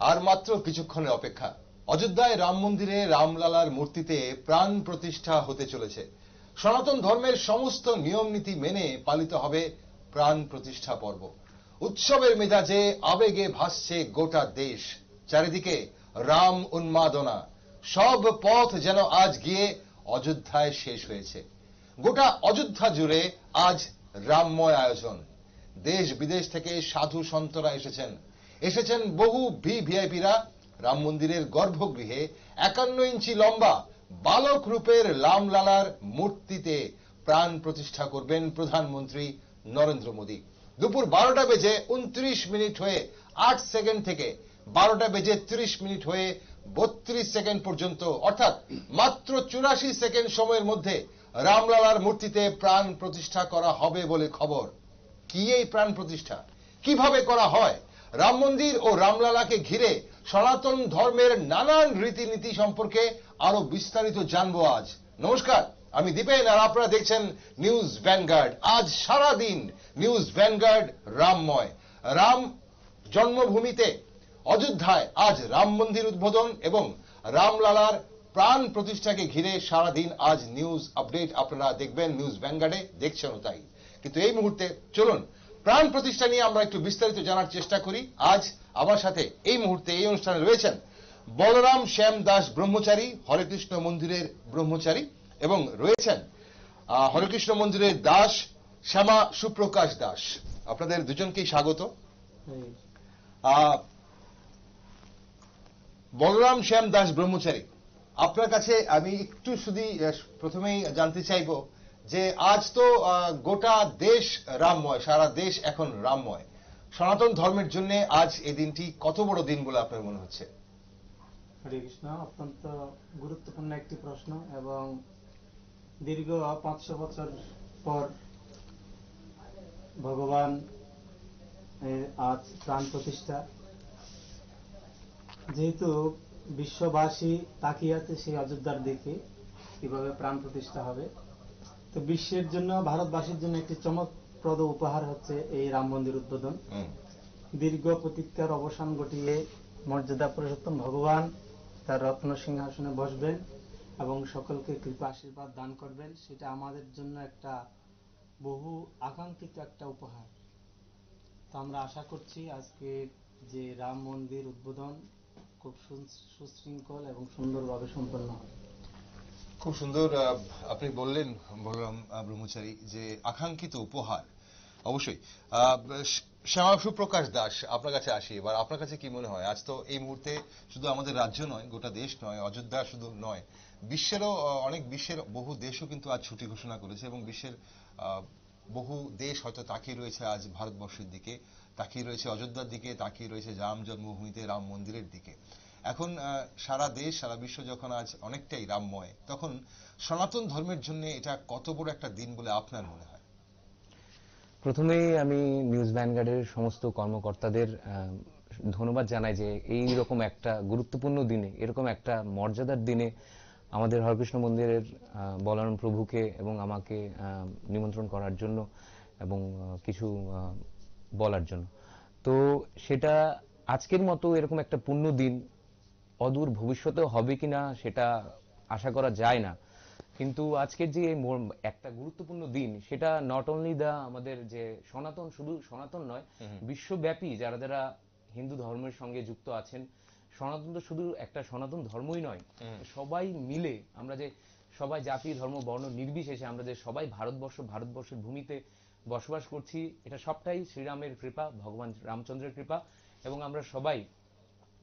আর মাত্র কিছুক্ষণের অপেক্ষা। অযোধ্যায় রাম মন্দিরে রামলালার মূর্তিতে প্রাণ প্রতিষ্ঠা হতে চলেছে। সনাতন ধর্মের সমস্ত নিয়ম নীতি মেনে পালিত হবে প্রাণ প্রতিষ্ঠা পর্ব। উৎসবের মেজাজে আবেগে ভাসছে গোটা দেশ। চারিদিকে রাম উন্মাদনা। সব পথ যেন আজ গিয়ে অযোধ্যায় শেষ হয়েছে। গোটা অযোধ্যা জুড়ে আজ রামময় আয়োজন। দেশ বিদেশ থেকে সাধু সন্তরা এসেছেন বহু ভিভিআইপিরা। রাম মন্দিরের গর্ভগৃহে 51 ইঞ্চি লম্বা বালক রূপের রামলালার মূর্তিতে প্রাণ প্রতিষ্ঠা করবেন প্রধানমন্ত্রী নরেন্দ্র মোদী। দুপুর 12টা বেজে 29 মিনিট হয়ে 8 সেকেন্ড থেকে 12টা বেজে 30 মিনিট হয়ে 32 সেকেন্ড পর্যন্ত, অর্থাৎ মাত্র 84 সেকেন্ড সময়ের মধ্যে রামলালার মূর্তিতে প্রাণ প্রতিষ্ঠা করা হবে বলে খবর। কি এই প্রাণ প্রতিষ্ঠা, কিভাবে করা হয়, রাম মন্দির ও রামলালাকে ঘিরে সনাতন ধর্মের নানান রীতিনীতি সম্পর্কে আরো বিস্তারিত জানবো আজ। নমস্কার, আমি দীপেন আর আপনারা দেখছেন নিউজ ভ্যানগার্ড। আজ সারা দিন নিউজ ভ্যানগার্ড রামময়। রাম জন্মভূমিতে অযোধ্যায় আজ রাম মন্দির উদ্বোধন এবং রামলালার প্রাণ প্রতিষ্ঠাকে ঘিরে সারাদিন আজ নিউজ আপডেট আপনারা দেখবেন নিউজ ভ্যানগার্ডে, দেখছেনও তাই। কিন্তু এই মুহূর্তে চলুন প্রাণ প্রতিষ্ঠা নিয়ে আমরা একটু বিস্তারিত জানার চেষ্টা করি। আজ আমার সাথে এই মুহূর্তে এই অনুষ্ঠানে রয়েছেন বলরাম শ্যাম দাস ব্রহ্মচারী, হরেকৃষ্ণ মন্দিরের ব্রহ্মচারী, এবং রয়েছেন হরেকৃষ্ণ মন্দিরের দাস শ্যামা সুপ্রকাশ দাস। আপনাদের দুজনকেই স্বাগত। বলরাম শ্যাম দাস ব্রহ্মচারী, আপনার কাছে আমি একটু শুধু প্রথমেই জানতে চাইব যে আজ তো গোটা দেশ রামময়, সারা দেশ এখন রামময়। সনাতন ধর্মের জন্য আজ এই দিনটি কত বড় দিন বলে আপনার মনে হচ্ছে? হরে কৃষ্ণ, অত্যন্ত গুরুত্বপূর্ণ একটি প্রশ্ন এবং দীর্ঘ 500 বছর পর ভগবান আজ প্রাণ প্রতিষ্ঠা। যেহেতু বিশ্ববাসী তাকিয়ে আছে সেই অযোধ্যার দিকে কিভাবে প্রাণ প্রতিষ্ঠা হবে, তো বিশ্বের জন্য, ভারতবাসীর জন্য একটি চমকপ্রদ উপহার হচ্ছে এই রাম মন্দির উদ্বোধন। দীর্ঘ প্রতীক্ষার অবসান ঘটিয়ে মর্যাদা পুরুষোত্তম ভগবান তার রত্ন সিংহাসনে বসবেন এবং সকলকে কৃপা আশীর্বাদ দান করবেন। সেটা আমাদের জন্য একটা বহু আকাঙ্ক্ষিত একটা উপহার। তো আমরা আশা করছি আজকে যে রাম মন্দির উদ্বোধন খুব সুশৃঙ্খল এবং সুন্দরভাবে সম্পন্ন হবে। খুব সুন্দর আপনি বললেন বলরাম ব্রহ্মচারী যে আকাঙ্ক্ষিত উপহার। অবশ্যই শ্যামা সুপ্রকাশ দাস, আপনার কাছে আসি এবার। আপনার কাছে কি মনে হয়, আজ তো এই মুহূর্তে শুধু আমাদের রাজ্য নয়, গোটা দেশ নয়, অযোধ্যা শুধু নয়, বিশ্বেরও বিশ্বের বহু দেশও কিন্তু আজ ছুটি ঘোষণা করেছে এবং বিশ্বের বহু দেশ হয়তো তাকিয়ে রয়েছে আজ ভারতবর্ষের দিকে, তাকিয়ে রয়েছে অযোধ্যার দিকে, তাকিয়ে রয়েছে রাম জন্মভূমিতে রাম মন্দিরের দিকে। এখন সারা দেশ, সারা বিশ্ব যখন আজ অনেকটাই রামময়, তখন সনাতন ধর্মের জন্য এটা কত বড় একটা দিন বলে আপনার মনে হয়? প্রথমেই আমি নিউজ ভ্যানগার্ডের সমস্ত কর্মকর্তাদের ধন্যবাদ জানাই যে এই রকম একটা গুরুত্বপূর্ণ দিনে, এরকম একটা মর্যাদার দিনে আমাদের হরেকৃষ্ণ মন্দিরের বলরাম প্রভুকে এবং আমাকে নিমন্ত্রণ করার জন্য এবং কিছু বলার জন্য। তো সেটা আজকের মতো এরকম একটা পুণ্য দিন অদূর ভবিষ্যতেও হবে কিনা সেটা আশা করা যায় না, কিন্তু আজকের যে একটা গুরুত্বপূর্ণ দিন, সেটা নট অনলি আমাদের যে সনাতন, শুধু সনাতন নয়, বিশ্বব্যাপী যারা যারা হিন্দু ধর্মের সঙ্গে যুক্ত আছেন। সনাতন তো শুধু একটা সনাতন ধর্মই নয়, সবাই মিলে আমরা যে সবাই জাতি ধর্ম বর্ণ নির্বিশেষে আমরা যে সবাই ভারতবর্ষের ভূমিতে বসবাস করছি, এটা সবটাই শ্রীরামের কৃপা, ভগবান রামচন্দ্রের কৃপা। এবং আমরা সবাই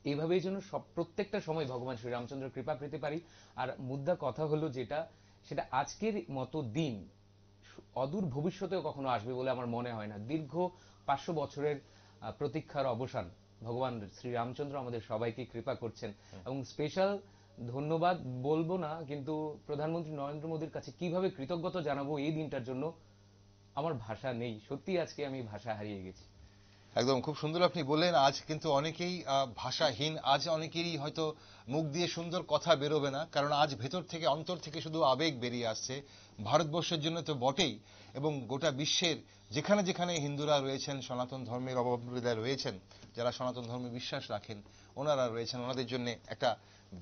এইভাবেই যেন প্রত্যেকটা সময় ভগবান শ্রীরামচন্দ্রের কৃপা পেতে পারি। আর মুদ্রা কথা হলো যেটা, সেটা আজকের মতো দিন অদূর ভবিষ্যতেও কখনো আসবে বলে আমার মনে হয় না। দীর্ঘ 500 বছরের প্রতীক্ষার অবসান ভগবান শ্রীরামচন্দ্র আমাদের সবাইকে কৃপা করছেন। এবং স্পেশাল ধন্যবাদ বলবো না, কিন্তু প্রধানমন্ত্রী নরেন্দ্র মোদীর কাছে কিভাবে কৃতজ্ঞতা জানাবো এই দিনটার জন্য, আমার ভাষা নেই। সত্যি আজকে আমি ভাষা হারিয়ে গেছি। একদম খুব সুন্দর আপনি বললেন। আজ কিন্তু অনেকেই ভাষাহীন, আজ অনেকেরই হয়তো মুখ দিয়ে সুন্দর কথা বেরোবে না, কারণ আজ ভেতর থেকে, অন্তর থেকে শুধু আবেগ বেরিয়ে আসছে। ভারতবর্ষের জন্য তো বটেই, এবং গোটা বিশ্বের যেখানে যেখানে হিন্দুরা রয়েছেন, সনাতন ধর্মের অবলম্বীরা রয়েছেন, যারা সনাতন ধর্মে বিশ্বাস রাখেন, ওনারা রয়েছেন, ওনাদের জন্য একটা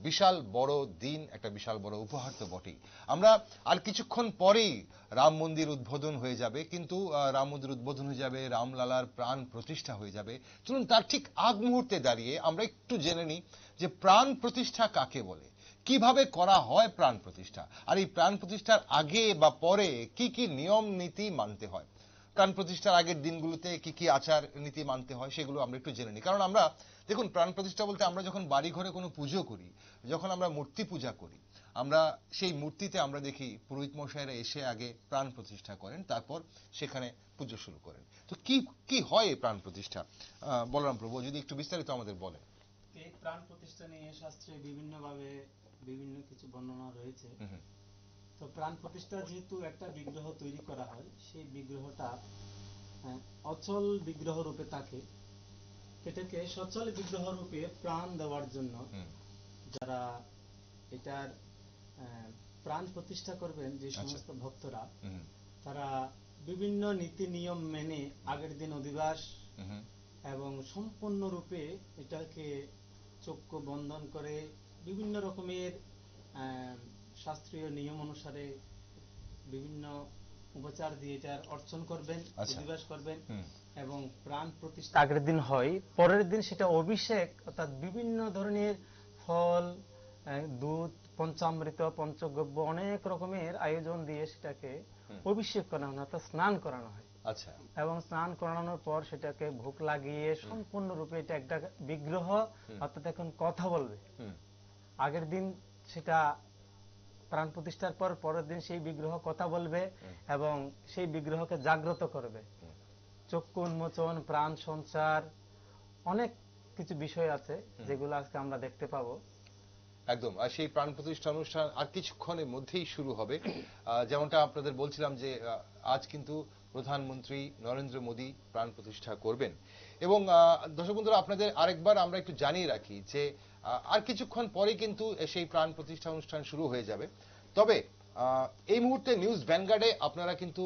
বিশাল বড় দিন, একটা বিশাল বড় উপহার তো বটেই। আমরা আর কিছুক্ষণ পরেই রাম মন্দির উদ্বোধন হয়ে যাবে, কিন্তু রাম মন্দির উদ্বোধন হয়ে যাবে, রামলালার প্রাণ প্রতিষ্ঠা হয়ে যাবে। চলুন তার ঠিক আগ মুহূর্তে দাঁড়িয়ে আমরা একটু জেনে নিই যে প্রাণ প্রতিষ্ঠা কাকে বলে, কিভাবে করা হয় প্রাণ প্রতিষ্ঠা, আর এই প্রাণ প্রতিষ্ঠার আগে বা পরে কি কি নিয়ম নীতি মানতে হয়, প্রাণ প্রতিষ্ঠার আগের দিনগুলোতে কি কি আচার নীতি মানতে হয়, সেগুলো আমরা একটু জেনে নিই। কারণ আমরা দেখুন, প্রাণ প্রতিষ্ঠা বলতে আমরা যখন বাড়ি ঘরে কোনো পুজো করি, যখন আমরা মূর্তি পূজা করি, আমরা সেই মূর্তিতে আমরা দেখি পুরোহিত মশাইরা এসে আগে প্রাণ প্রতিষ্ঠা করেন, তারপর সেখানে পুজো শুরু করেন। তো কি কি হয় এই প্রাণ প্রতিষ্ঠা, বলরাম প্রভু যদি একটু বিস্তারিত আমাদের বলেন। এই প্রাণ প্রতিষ্ঠা নিয়ে শাস্ত্রে বিভিন্নভাবে বিভিন্ন কিছু বর্ণনা রয়েছে। তো প্রাণ প্রতিষ্ঠা যেহেতু একটা বিগ্রহ তৈরি করা হয়, সেই বিগ্রহটা অচল বিগ্রহ রূপে থাকে, এটাকে সচল বিগ্রহ রূপে প্রাণ দেওয়ার জন্য যারা এটার প্রাণ প্রতিষ্ঠা করবেন, যে সমস্ত ভক্তরা, তারা বিভিন্ন নীতি নিয়ম মেনে আগের দিন অধিবাস এবং সম্পূর্ণরূপে এটাকে চক্ষু বন্ধন করে বিভিন্ন রকমের শাস্ত্রীয় নিয়ম অনুসারে বিভিন্ন উপচার দিয়ে এটার অর্চন করবেন, অধিবাস করবেন, এবং প্রাণ প্রতিষ্ঠা আগের দিন হয়। পরের দিন সেটা অভিষেক, অর্থাৎ বিভিন্ন ধরনের ফল, দুধ, পঞ্চামৃত, পঞ্চগব্য, অনেক রকমের আয়োজন দিয়ে সেটাকে অভিষেক করানো হয়, অর্থাৎ স্নান করানো হয়। আচ্ছা। এবং স্নান করানোর পর সেটাকে ভোগ লাগিয়ে সম্পূর্ণরূপে এটা একটা বিগ্রহ, অর্থাৎ এখন কথা বলবে। আগের দিন সেটা প্রাণ প্রতিষ্ঠার পর পরের দিন সেই বিগ্রহ কথা বলবে এবং সেই বিগ্রহকে জাগ্রত করবে। চক্ষু উন্মোচন, প্রাণ সঞ্চার, অনেক কিছু বিষয় আছে যেগুলো আজকে আমরা দেখতে পাবো। একদম। আর সেই প্রাণ প্রতিষ্ঠা অনুষ্ঠান আর কিছুক্ষণের মধ্যেই শুরু হবে। যেমনটা আপনাদের বলছিলাম যে আজ কিন্তু প্রধানমন্ত্রী নরেন্দ্র মোদী প্রাণ প্রতিষ্ঠা করবেন। এবং দর্শক বন্ধুরা, আপনাদের আরেকবার আমরা একটু জানিয়ে রাখি যে আর কিছুক্ষণ পরে কিন্তু সেই প্রাণ প্রতিষ্ঠা অনুষ্ঠান শুরু হয়ে যাবে। তবে এই মুহূর্তে নিউজ ভ্যানগার্ডে আপনারা কিন্তু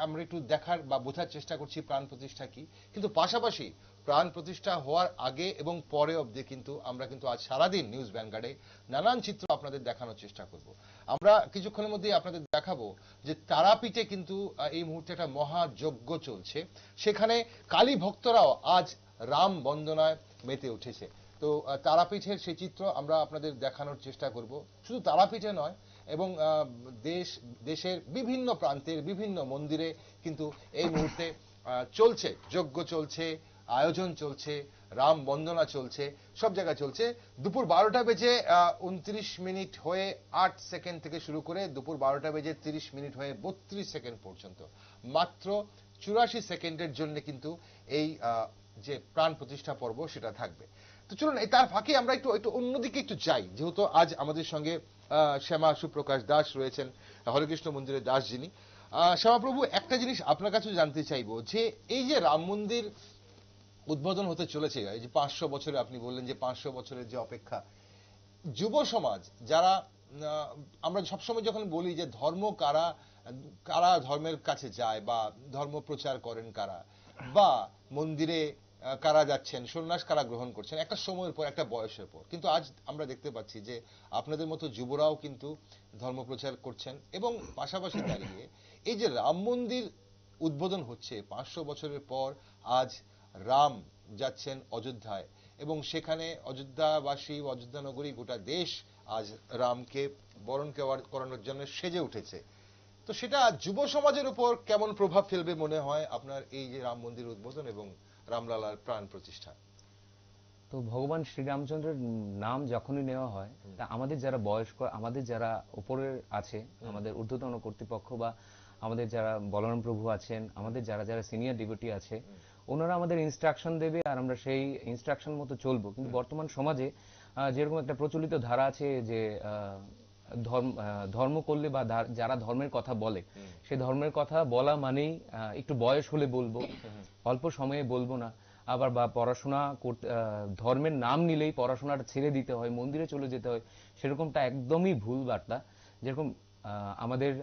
আমরা একটু দেখার বা বোঝার চেষ্টা করছি প্রাণ প্রতিষ্ঠা কি, কিন্তু পাশাপাশি প্রাণ প্রতিষ্ঠা হওয়ার আগে এবং পরে অবধি কিন্তু আমরা কিন্তু আজ সারাদিন নিউজ ভ্যানগার্ডে নানান চিত্র আপনাদের দেখানোর চেষ্টা করব। আমরা কিছুক্ষণের মধ্যেই আপনাদের দেখাবো যে তারাপীঠে কিন্তু এই মুহূর্তে একটা মহাযজ্ঞ চলছে, সেখানে কালী ভক্তরাও আজ রাম বন্দনায় মেতে উঠেছে। তো তারাপীঠের সেই চিত্র আমরা আপনাদের দেখানোর চেষ্টা করব। শুধু তারাপীঠে নয়, এবং দেশের বিভিন্ন প্রান্তের বিভিন্ন মন্দিরে কিন্তু এই মুহূর্তে চলছে, যজ্ঞ চলছে, আয়োজন চলছে, রাম বন্দনা চলছে, সব জায়গায় চলছে। দুপুর 12টা বেজে 29 মিনিট হয়ে 8 সেকেন্ড থেকে শুরু করে দুপুর 12টা বেজে 30 মিনিট হয়ে 32 সেকেন্ড পর্যন্ত মাত্র 84 সেকেন্ডের জন্য কিন্তু এই যে প্রাণ প্রতিষ্ঠা পর্ব সেটা থাকবে। তো চলুন তার ফাঁকে আমরা একটু অন্যদিকে একটু যাই, যেহেতু আজ আমাদের সঙ্গে শ্যামা সুপ্রকাশ দাস রয়েছেন, হরেকৃষ্ণ মন্দিরের দাস যিনি। শ্যামাপ্রভু, একটা জিনিস আপনার কাছে জানতে চাইবো যে এই যে রাম মন্দির উদ্বোধন হতে চলেছে, এই যে 500 বছরে, আপনি বললেন যে 500 বছরের যে অপেক্ষা, যুব সমাজ যারা, আমরা সবসময় যখন বলি যে ধর্ম কারা কারা ধর্মের কাছে যায় বা ধর্ম প্রচার করেন কারা, বা মন্দিরে কারা যাচ্ছেন, সন্ন্যাস কারা গ্রহণ করছেন একটা সময়ের পর, একটা বয়সের পর, কিন্তু আজ আমরা দেখতে পাচ্ছি যে আপনাদের মতো যুবরাও কিন্তু ধর্ম প্রচার করছেন। এবং পাশাপাশি দাঁড়িয়ে এই যে রাম মন্দির উদ্বোধন হচ্ছে 500 বছরের পর, আজ রাম যাচ্ছেন অযোধ্যায়, এবং সেখানে অযোধ্যাবাসী, অযোধ্যা নগরী, গোটা দেশ আজ রামকে বরণ করানোর জন্য সেজে উঠেছে। তো সেটা যুব সমাজের উপর কেমন প্রভাব ফেলবে মনে হয় আপনার, এই যে রাম মন্দির উদ্বোধন এবং রামলালার প্রাণ প্রতিষ্ঠা? তো ভগবান শ্রীরামচন্দ্রের নাম যখনই নেওয়া হয়, তা আমাদের যারা বয়স্ক, আমাদের যারা উপরের আছে, আমাদের ঊর্ধ্বতন কর্তৃপক্ষ বা আমাদের যারা বলরাম প্রভু আছেন, আমাদের যারা যারা সিনিয়র ডিভোটি আছে, ওনারা আমাদের ইনস্ট্রাকশন দেবে আর আমরা সেই ইনস্ট্রাকশন মতো চলবো। কিন্তু বর্তমান সমাজে যেরকম একটা প্রচলিত ধারা আছে যে ধর্ম করলে বা যারা ধর্মের কথা বলে, সেই ধর্মের কথা বলা মানেই একটু বয়স হলে বলবো, অল্প সময়ে বলবো না, আবার বা পড়াশোনা করতে ধর্মের নাম নিলেই পড়াশোনাটা ছেড়ে দিতে হয়, মন্দিরে চলে যেতে হয়, সেরকমটা একদমই ভুল বার্তা। যেরকম আমাদের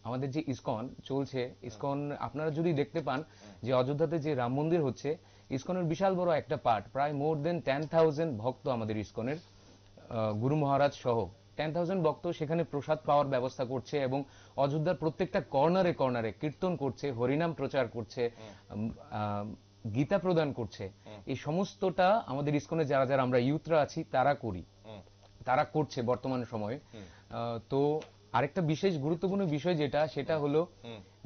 আমাদের যে ইসকন চলছে, ইসকন আপনারা যদি দেখতে পান যে অযোধ্যাতে যে রাম মন্দির হচ্ছে, ইসকনের বিশাল বড় একটা পার্ট, প্রায় মোর দেন 10,000 ভক্ত আমাদের ইসকনের, গুরু মহারাজ সহ 10,000 ভক্ত সেখানে প্রসাদ পাওয়ার ব্যবস্থা করছে এবং অযোধ্যার প্রত্যেকটা কর্নারে কর্নারে কীর্তন করছে, হরিনাম প্রচার করছে, গীতা প্রদান করছে। এই সমস্তটা আমাদের ইসকনে যারা যারা আমরা ইউথরা আছি তারা করি, তারা করছে বর্তমান সময়ে। তো আরেকটা বিশেষ গুরুত্বপূর্ণ বিষয় যেটা, সেটা হলো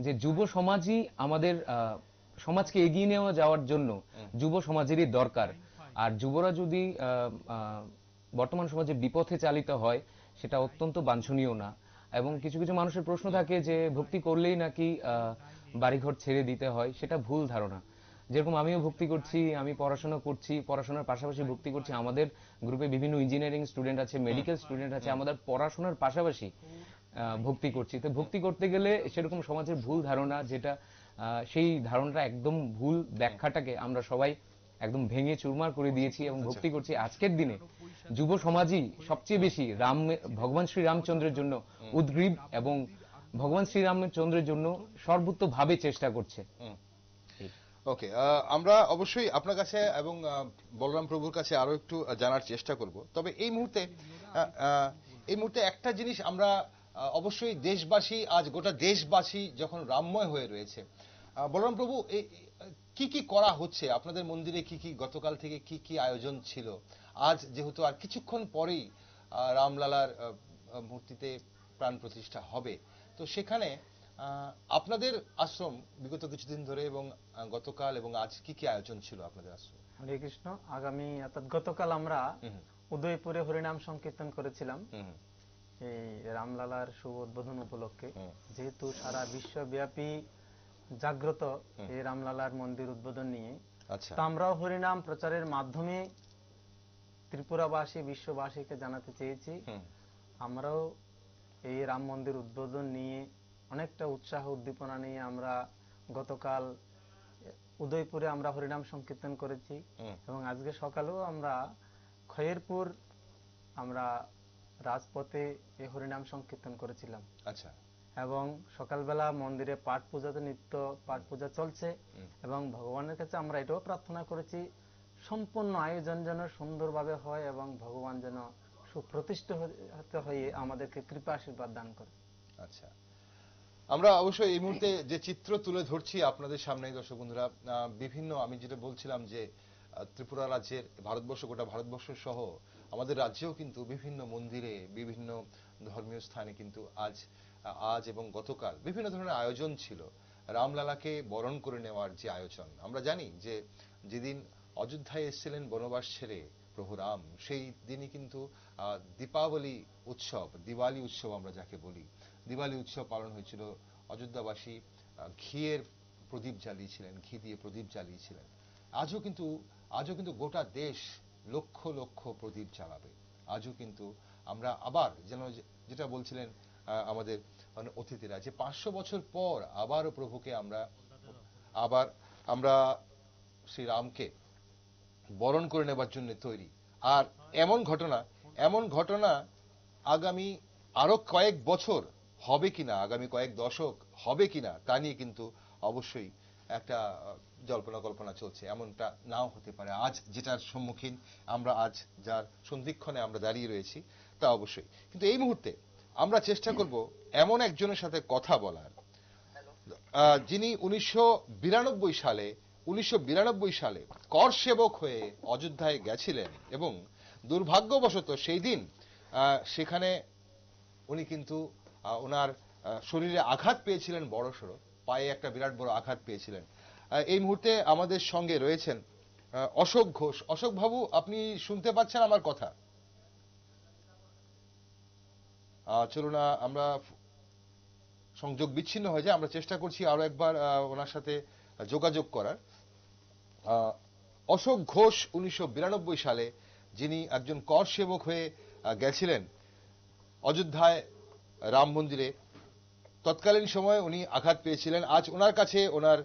যে যুব সমাজই আমাদের সমাজকে এগিয়ে নেওয়া যাওয়ার জন্য যুব সমাজেরই দরকার। আর যুবরা যদি বর্তমান সমাজে বিপথে চালিত হয়, সেটা অত্যন্ত বাঞ্ছনীয় না। এবং কিছু কিছু মানুষের প্রশ্ন থাকে যে ভক্তি করলেই নাকি বাড়িঘর ছেড়ে দিতে হয়, সেটা ভুল ধারণা। যেরকম আমিও ভক্তি করছি, আমি পড়াশোনা করছি, পড়াশোনার পাশাপাশি ভক্তি করছি, আমাদের গ্রুপে বিভিন্ন ইঞ্জিনিয়ারিং স্টুডেন্ট আছে, মেডিকেল স্টুডেন্ট আছে, আমাদের পড়াশোনার পাশাপাশি ভক্তি করছি। তো ভক্তি করতে গেলে সেরকম সমাজের ভুল ধারণা যেটা, সেই ধারণাটা একদম ভুল ব্যাখ্যাটাকে আমরা সবাই একদম ভেঙে চুরমার করে দিয়েছি এবং ভক্তি করছি। আজকের দিনে যুব সমাজই সবচেয়ে বেশি ভগবান শ্রী রামচন্দ্রের জন্য উদ্গ্রীব এবং ভগবান শ্রীরামচন্দ্রের জন্য সর্বোত্তভাবে চেষ্টা করছে। ওকে, আমরা অবশ্যই আপনার কাছে এবং বলরাম প্রভুর কাছে আরো একটু জানার চেষ্টা করব। তবে এই মুহূর্তে একটা জিনিস আমরা অবশ্যই দেশবাসী, আজ গোটা দেশবাসী যখন রামময় হয়ে রয়েছে, বলরাম প্রভু কি কি করা হচ্ছে আপনাদের মন্দিরে? কি কি গতকাল থেকে কি কি আয়োজন ছিল? আজ যেহেতু আর কিছুক্ষণ পরেই রামলালার মূর্তিতে প্রাণ প্রতিষ্ঠা হবে, তো সেখানে আপনাদের আশ্রম বিগত কিছুদিন ধরে এবং গতকাল এবং আজ কি কি আয়োজন ছিল আপনাদের আশ্রম? হরে কৃষ্ণ। আগামী অর্থাৎ গতকাল আমরা উদয়পুরে হরিনাম সংকীর্তন করেছিলাম এই রামলালার শুভ উদ্বোধন উপলক্ষে। যেহেতু সারা বিশ্বব্যাপী জাগ্রত এই রামলালার মন্দির উদ্বোধন নিয়ে, তো আমরাও হরিনাম প্রচারের মাধ্যমে ত্রিপুরাবাসী, বিশ্ববাসীকে জানাতে চেয়েছি আমরাও এই রাম মন্দির উদ্বোধন নিয়ে অনেকটা উৎসাহ উদ্দীপনা নিয়ে আমরা গতকাল উদয়পুরে আমরা হরিনাম সংকীর্তন করেছি এবং আজকে সকালেও আমরা খয়েরপুর আমরা রাজপথে এই হরিনাম সংকীর্তন করেছিলাম। আচ্ছা। এবং সকালবেলা মন্দিরে পাঠ পূজাতে নিত্য পাঠ পূজা চলছে এবং ভগবানের কাছে আমরা এটাও প্রার্থনা করেছি সম্পূর্ণ আয়োজন যেন সুন্দরভাবে হয় এবং ভগবান যেন সুপ্রতিষ্ঠিত হয়ে আমাদেরকে কৃপা আশীর্বাদ দান করে। আচ্ছা, আমরা অবশ্যই এই মুহূর্তে যে চিত্র তুলে ধরছি আপনাদের সামনে দর্শক বন্ধুরা, বিভিন্ন, আমি যেটা বলছিলাম যে ত্রিপুরা রাজ্যের, ভারতবর্ষ, গোটা ভারতবর্ষ সহ আমাদের রাজ্যেও কিন্তু বিভিন্ন মন্দিরে, বিভিন্ন ধর্মীয় স্থানে কিন্তু আজ এবং গতকাল বিভিন্ন ধরনের আয়োজন ছিল। রামলালাকে বরণ করে নেওয়ার যে আয়োজন, আমরা জানি যে যেদিন অযোধ্যায় এসেছিলেন বনবাস ছেড়ে প্রভু রাম, সেই দিনই কিন্তু দীপাবলি উৎসব, দিওয়ালি উৎসব আমরা যাকে বলি, দিওয়ালি উৎসব পালন হয়েছিল। অযোধ্যাবাসী ঘিয়ের প্রদীপ জ্বালিয়েছিলেন, ঘি দিয়ে প্রদীপ জ্বালিয়েছিলেন। আজও কিন্তু গোটা দেশ লক্ষ লক্ষ প্রদীপ জ্বালাবে। আজও কিন্তু আমরা আবার যেটা বলছিলেন আমাদের অতিথিরা, যে 500 বছর পর আবারও প্রভুকে আমরা শ্রীরামকে বরণ করে নেবার জন্য তৈরি। আর এমন ঘটনা আগামী আরো কয়েক বছর হবে কিনা, আগামী কয়েক দশক হবে কিনা, তা নিয়ে কিন্তু অবশ্যই একটা জল্পনা কল্পনা চলছে। এমনটা নাও হতে পারে। আজ যেটার সম্মুখীন আমরা, আজ যার সন্ধিক্ষণে আমরা দাঁড়িয়ে রয়েছি, তা অবশ্যই। কিন্তু এই মুহূর্তে আমরা চেষ্টা করব এমন একজনের সাথে কথা বলার, যিনি 1992 সালে কর সেবক হয়ে অযোধ্যায় গেছিলেন এবং দুর্ভাগ্যবশত সেই দিন সেখানে উনি কিন্তু ওনার শরীরে আঘাত পেয়েছিলেন, বড়সড় পায়ে একটা বিরাট বড় আঘাত পেয়েছিলেন। এই মুহূর্তে আমাদের সঙ্গে রয়েছেন অশোক ঘোষ। অশোক বাবু, আপনি শুনতে পাচ্ছেন আমার কথা? চলুন আমরা সংযোগ বিচ্ছিন্ন হয়ে যায়, আমরা চেষ্টা করছি আরো একবার ওনার সাথে যোগাযোগ করার। অশোক ঘোষ 1992 সালে যিনি একজন কর সেবক হয়ে গেছিলেন অযোধ্যায় রাম মন্দিরে, তৎকালীন সময়ে উনি আঘাত পেয়েছিলেন। আজ ওনার কাছে ওনার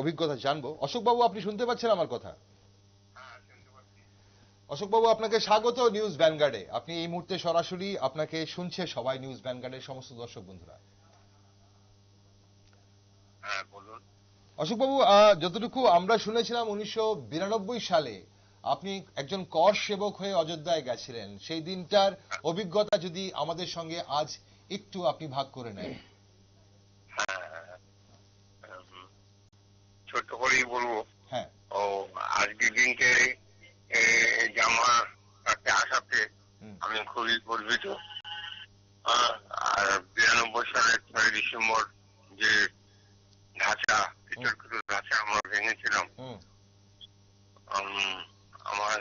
অভিজ্ঞতা জানবো। অশোক বাবু, আপনি শুনতে পাচ্ছেন আমার কথা? অশোক বাবু, আপনাকে স্বাগত নিউজ ভ্যানগার্ডে। আপনি এই মুহূর্তে সরাসরি আপনাকে শুনছে সবাই, নিউজ ভ্যানগার্ডের সমস্ত দর্শক বন্ধুরা। অশোকবাবু, যতটুকু আমরা শুনেছিলাম 1992 সালে আপনি একজন কর সেবক হয়ে অযোধ্যায় গেছিলেন, সেই দিনটার অভিজ্ঞতা যদি আমাদের সঙ্গে আজ একটু আপনি ভাগ করে নেন। ছোট্ট করেই বলবো। হ্যাঁ। ও আজকের দিনকে জামা কাটতে আসাতে আমি খুবই গর্বিত। আর 92 সালের 6 ডিসেম্বর যে ঢাঁচা, বিতর্কিত ঢাঁচা আমরা ভেঙেছিলাম, আমার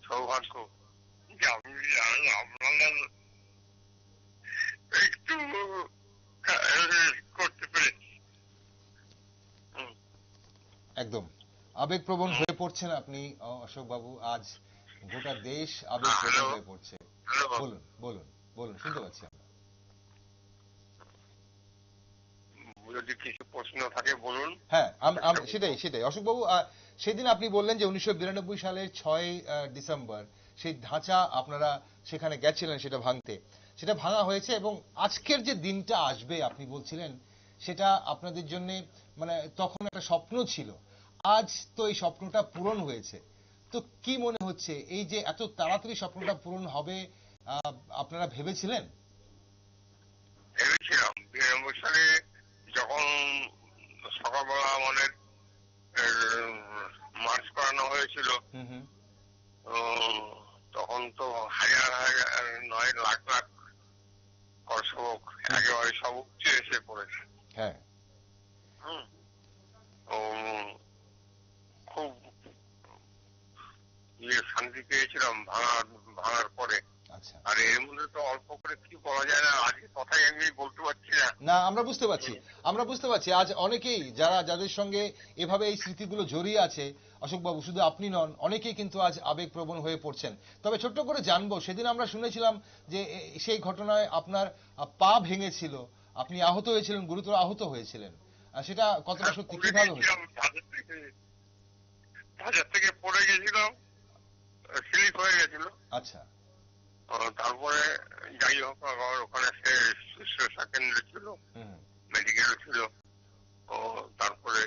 সৌভাগ্য যে আমি আপনাদের একটু করতে পেরেছি। একদম আবেগপ্রবণ হয়ে পড়ছেন আপনি অশোকবাবু, আজ গোটা দেশ আবেগপ্রবণ হয়ে পড়ছে। বলুন বলুন বলুন, শুনতে পাচ্ছি আমরা। যদি কিছু প্রশ্ন থাকে বলুন। হ্যাঁ, সেটাই সেটাই অশোকবাবু, সেদিন আপনি বললেন যে 1992 সালের 6 ডিসেম্বর সেই ধাঁচা আপনারা সেখানে গেছিলেন সেটা ভাঙতে, সেটা ভাঙা হয়েছে এবং আজকের যে দিনটা আসবে আপনি বলছিলেন সেটা আপনাদের জন্য মানে তখন একটা স্বপ্ন ছিল, আজ তো এই স্বপ্নটা পূরণ হয়েছে। তো কি মনে হচ্ছে এই যে এত তাড়াতাড়ি স্বপ্নটা পূরণ হবে আপনারা ভেবেছিলেন? ভেবেছিলাম 92 সালে যখন সকালবেলা আমাদের মার্চ করানো হয়েছিল, তখন তো হাজার হাজার নয় লাখ লাখ কর্ষক একেবারে সব উঠে এসে পড়েছে। হ্যাঁ। খুব শান্তি পেয়েছিলাম ভাঙার পরে। আচ্ছা। আর এর মধ্যে তো অল্প করে কি বলা যায় না, আজকে কথাই আমি বলতে পারছি না। না, আমরা বুঝতে পারছি আজ অনেকেই যাদের সঙ্গে এভাবে এই স্মৃতিগুলো জড়িয়ে আছে অশোকবাবু, শুধু আপনি নন, অনেকেই কিন্তু আজ আবেগপ্রবণ হয়ে পড়ছেন। তবে ছোট্ট করে জানবো, সেদিন আমরা শুনেছিলাম যে সেই ঘটনায় আপনার পা ভেঙেছিল, আপনি আহত হয়েছিলেন, গুরুতর আহত হয়েছিলেন, সেটা কতটা সত্যি, কিভাবে হয়েছিল? বাজার থেকে পড়ে গেছিলাম, স্লিপ হয়ে গেছিল। আচ্ছা। তারপরে যাই হোক ওখানে শুশ্রূষা কেন্দ্র ছিল, মেডিকেল ছিল, তারপরে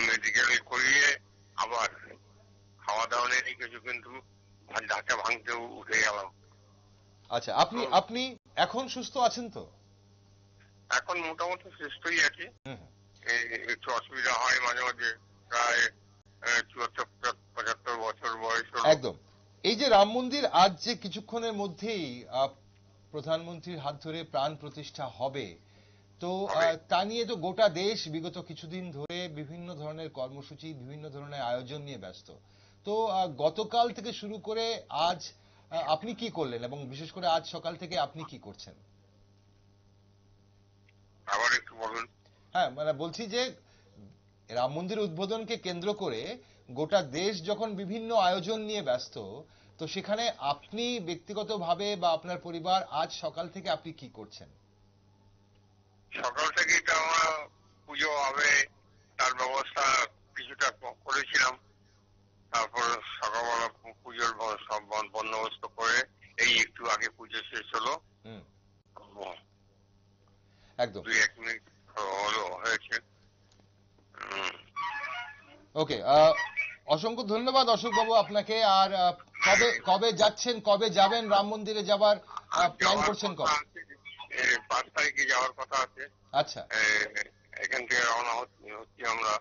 মেডিকেলে করিয়ে আবার খাওয়া দাওয়া নেই কিছু, কিন্তু ঢাকা ভাঙতে উঠে গেলাম। আচ্ছা, আপনি এখন সুস্থ আছেন তো? এখন মোটামুটি সুস্থই আছি, একটু অসুবিধা হয় মাঝে মাঝে, প্রায় 74-75 বছর বয়স। একদম। এই যে রাম মন্দির আজ যে কিছুক্ষণের মধ্যেই প্রধানমন্ত্রীর হাত ধরে প্রাণ প্রতিষ্ঠা হবে, তো তা নিয়ে তো গোটা দেশ বিগত কিছুদিন ধরে বিভিন্ন ধরনের কর্মসূচি, বিভিন্ন ধরনের আয়োজন নিয়ে ব্যস্ত। তো গতকাল থেকে শুরু করে আজ আপনি কি করলেন এবং বিশেষ করে আজ সকাল থেকে আপনি কি করছেন? আবার একটু বলুন। হ্যাঁ, মানে বলছি যে রাম মন্দির উদ্বোধনকে কেন্দ্র করে গোটা দেশ যখন বিভিন্ন আয়োজন নিয়ে ব্যস্ত, তো সেখানে আপনি ব্যক্তিগতভাবে বা আপনার পরিবার আজ সকাল থেকে আপনি কি করছেন? সকাল থেকে তো আমরা পুজো হবে তার ব্যবস্থা কিছুটা করেছিলাম, তারপর সকালবেলা পুজোর সব বন্দোবস্ত করে এই একটু আগে পুজো শেষ হলো। একদম 2-1 মিনিট হলো হয়েছে। ওকে, অসংখ্য ধন্যবাদ অশোকবাবু আপনাকে। আর কবে যাচ্ছেন, কবে যাবেন রাম মন্দিরে যাবার প্ল্যান করছেন কবে? 5 তারিখে যাওয়ার কথা আছে। আচ্ছা, এখান থেকে রওনা হচ্ছি আমরা।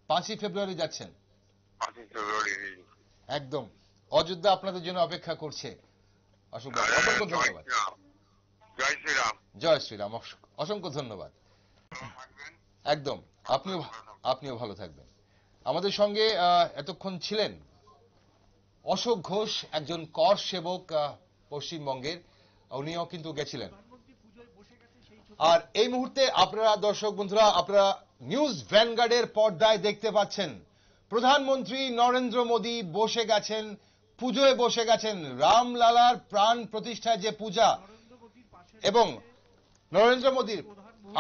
5ই ফেব্রুয়ারি যাচ্ছেন? 5ই ফেব্রুয়ারি। একদম, অযোধ্যা আপনাদের জন্য অপেক্ষা করছে অশোকবাবু। অসংখ্য ধন্যবাদ। জয় শ্রীরাম। জয় শ্রীরাম, অসংখ্য ধন্যবাদ। একদম, আপনিও ভালো থাকবেন। আমাদের সঙ্গে এতক্ষণ ছিলেন অশোক ঘোষ, একজন কর সেবক পশ্চিমবঙ্গের, উনিও কিন্তু গেছিলেন। আর এই মুহূর্তে আপনারা দর্শক বন্ধুরা, আপনারা নিউজ ভ্যানগার্ডের পর্দায় দেখতে পাচ্ছেন প্রধানমন্ত্রী নরেন্দ্র মোদী বসে গেছেন, পুজোয় বসে গেছেন। রামলালার প্রাণ প্রতিষ্ঠায় যে পূজা, এবং নরেন্দ্র মোদীর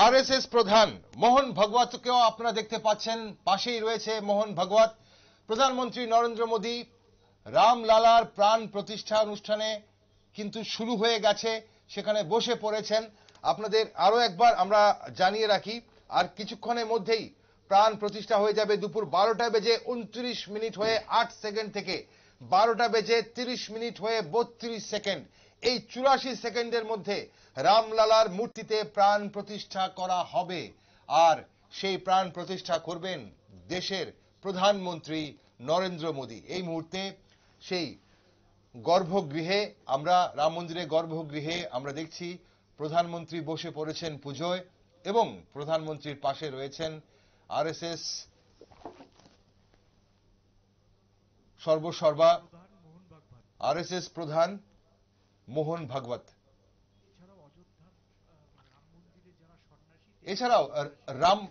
আরএসএস প্রধান মোহন ভাগবতকেও আপনারা দেখতে পাচ্ছেন, পাশেই রয়েছে মোহন ভাগবত। প্রধানমন্ত্রী নরেন্দ্র মোদী রামলালার প্রাণ প্রতিষ্ঠা অনুষ্ঠানে কিন্তু শুরু হয়ে গেছে, সেখানে বসে পড়েছেন। আপনাদের আরো একবার আমরা জানিয়ে রাখি, আর কিছুক্ষণের মধ্যেই প্রাণ প্রতিষ্ঠা হয়ে যাবে দুপুর 12:29 হয়ে 8 সেকেন্ড থেকে 12:30 হয়ে 32 সেকেন্ড। এই 84 সেকেন্ডের মধ্যে রামলালার মূর্তিতে প্রাণ প্রতিষ্ঠা করা হবে। আর সেই প্রাণ প্রতিষ্ঠা করবেন দেশের প্রধানমন্ত্রী নরেন্দ্র মোদী। এই মুহূর্তে সেই গর্ভগৃহে, আমরা রাম মন্দিরের গর্ভগৃহে আমরা দেখছি প্রধানমন্ত্রী বসে পড়েছেন পুজোয় এবং প্রধানমন্ত্রীর পাশে রয়েছেন আরএসএস সর্বসর্বা আরএসএস প্রধান মোহন ভাগবত। এছাড়াও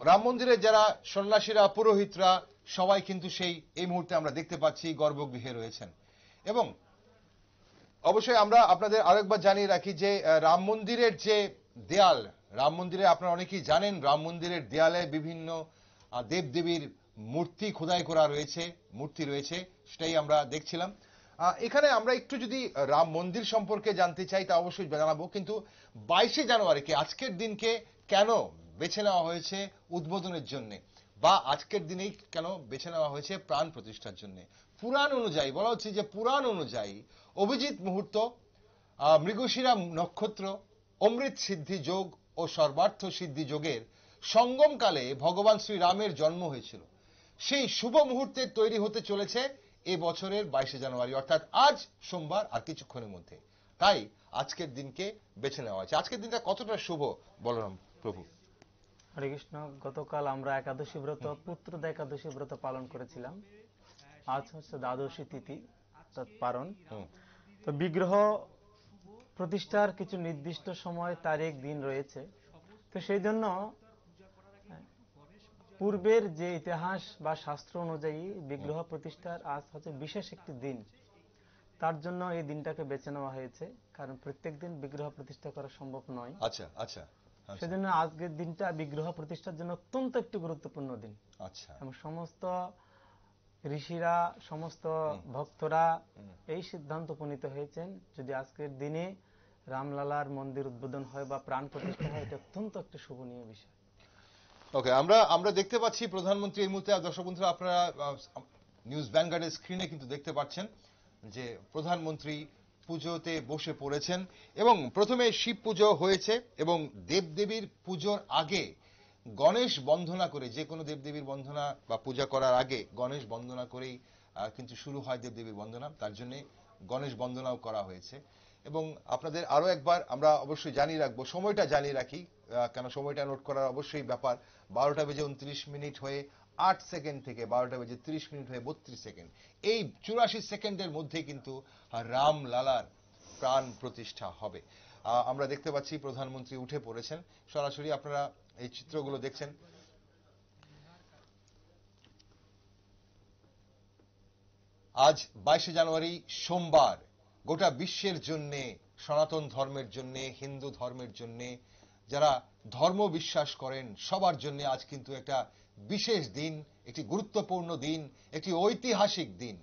রাম মন্দিরের যারা সন্ন্যাসীরা, পুরোহিতরা সবাই কিন্তু সেই এই মুহূর্তে আমরা দেখতে পাচ্ছি গর্ভগৃহে রয়েছেন। এবং অবশ্যই আমরা আপনাদের আরেকবার জানিয়ে রাখি যে রাম মন্দিরের যে দেয়াল, রাম মন্দিরে আপনারা অনেকেই জানেন রাম মন্দিরের দেয়ালে বিভিন্ন দেবদেবীর মূর্তি খোদাই করা রয়েছে, মূর্তি রয়েছে, সেটাই আমরা দেখছিলাম। এখানে আমরা একটু যদি রাম মন্দির সম্পর্কে জানতে চাই তা অবশ্যই জানাবো, কিন্তু 22শে জানুয়ারিকে আজকের দিনকে কেন বেছে নেওয়া হয়েছে উদ্বোধনের জন্য, বা আজকের দিনেই কেন বেছে নেওয়া হয়েছে প্রাণ প্রতিষ্ঠার জন্য? পুরাণ অনুযায়ী বলা হচ্ছে যে পুরাণ অনুযায়ী অভিজিৎ মুহূর্ত, মৃগশিরা নক্ষত্র, অমৃত সিদ্ধি যোগ ও সর্বার্থ সিদ্ধি যোগের সঙ্গমকালে ভগবান শ্রীরামের জন্ম হয়েছিল। সেই শুভ মুহূর্তের তৈরি হতে চলেছে এ বছরের 22শে জানুয়ারি, অর্থাৎ আজ সোমবার আর কিছুক্ষণের মধ্যে। তাই আজকের দিনকে বেছে নেওয়া হয়েছে। আজকের দিনটা কতটা শুভ বলরাম প্রভু? হরে কৃষ্ণ। গতকাল আমরা একাদশী ব্রত, পুত্রদা একাদশী ব্রত পালন করেছিলাম। আজ হচ্ছে দ্বাদশী তিথি অর্থাৎ পারণ। তো বিগ্রহ প্রতিষ্ঠার কিছু নির্দিষ্ট সময়, তারিখ, দিন রয়েছে। তো সেই জন্য পূর্বের যে ইতিহাস বা শাস্ত্র অনুযায়ী বিগ্রহ প্রতিষ্ঠার আজ হচ্ছে বিশেষ একটি দিন। তার জন্য এই দিনটাকে বেছে নেওয়া হয়েছে, কারণ প্রত্যেক দিন বিগ্রহ প্রতিষ্ঠা করা সম্ভব নয়। আচ্ছা আচ্ছা। সেজন্য আজকের দিনটা বিগ্রহ প্রতিষ্ঠার জন্য অত্যন্ত একটি গুরুত্বপূর্ণ দিন। আচ্ছা। এবং সমস্ত ঋষিরা, সমস্ত ভক্তরা এই সিদ্ধান্ত উপনীত হয়েছেন, যদি আজকের দিনে রামলালার মন্দির উদ্বোধন হয় বা প্রাণ প্রতিষ্ঠা হয়, এটা অত্যন্ত একটা শুভনীয় বিষয়। ওকে, আমরা দেখতে পাচ্ছি প্রধানমন্ত্রী এই মুহূর্তে, দর্শক বন্ধুরা আপনারা নিউজ ভ্যানগার্ডের স্ক্রিনে কিন্তু দেখতে পাচ্ছেন যে প্রধানমন্ত্রী পুজোতে বসে পড়েছেন। এবং প্রথমে শিব পুজো হয়েছে এবং দেবদেবীর পুজোর আগে গণেশ বন্দনা করে, যে কোনো দেবদেবীর বন্দনা বা পূজা করার আগে গণেশ বন্দনা করেই কিন্তু শুরু হয় দেবদেবীর বন্দনা। তার জন্য গণেশ বন্দনাও করা হয়েছে। এবং আপনাদের আরো একবার আমরা অবশ্যই জানিয়ে রাখবো, সময়টা জানিয়ে রাখি, কেন সময়টা নোট করার অবশ্যই ব্যাপার। 12:29 হয়ে 8 সেকেন্ড থেকে 12:30 হয়ে 32 সেকেন্ড, এই 84 সেকেন্ডের মধ্যে কিন্তু রামলালার প্রাণ প্রতিষ্ঠা হবে। আমরা দেখতে পাচ্ছি প্রধানমন্ত্রী উঠে পড়েছেন, সরাসরি আপনারা এই চিত্রগুলো দেখছেন। আজ 22শে জানুয়ারি সোমবার, গোটা বিশ্বের জন্য, সনাতন ধর্মের জন্য, হিন্দু ধর্মের জন্য, যারা ধর্ম বিশ্বাস করেন সবার জন্য আজ কিন্তু একটা বিশেষ দিন, একটি গুরুত্বপূর্ণ দিন, একটি ঐতিহাসিক দিন।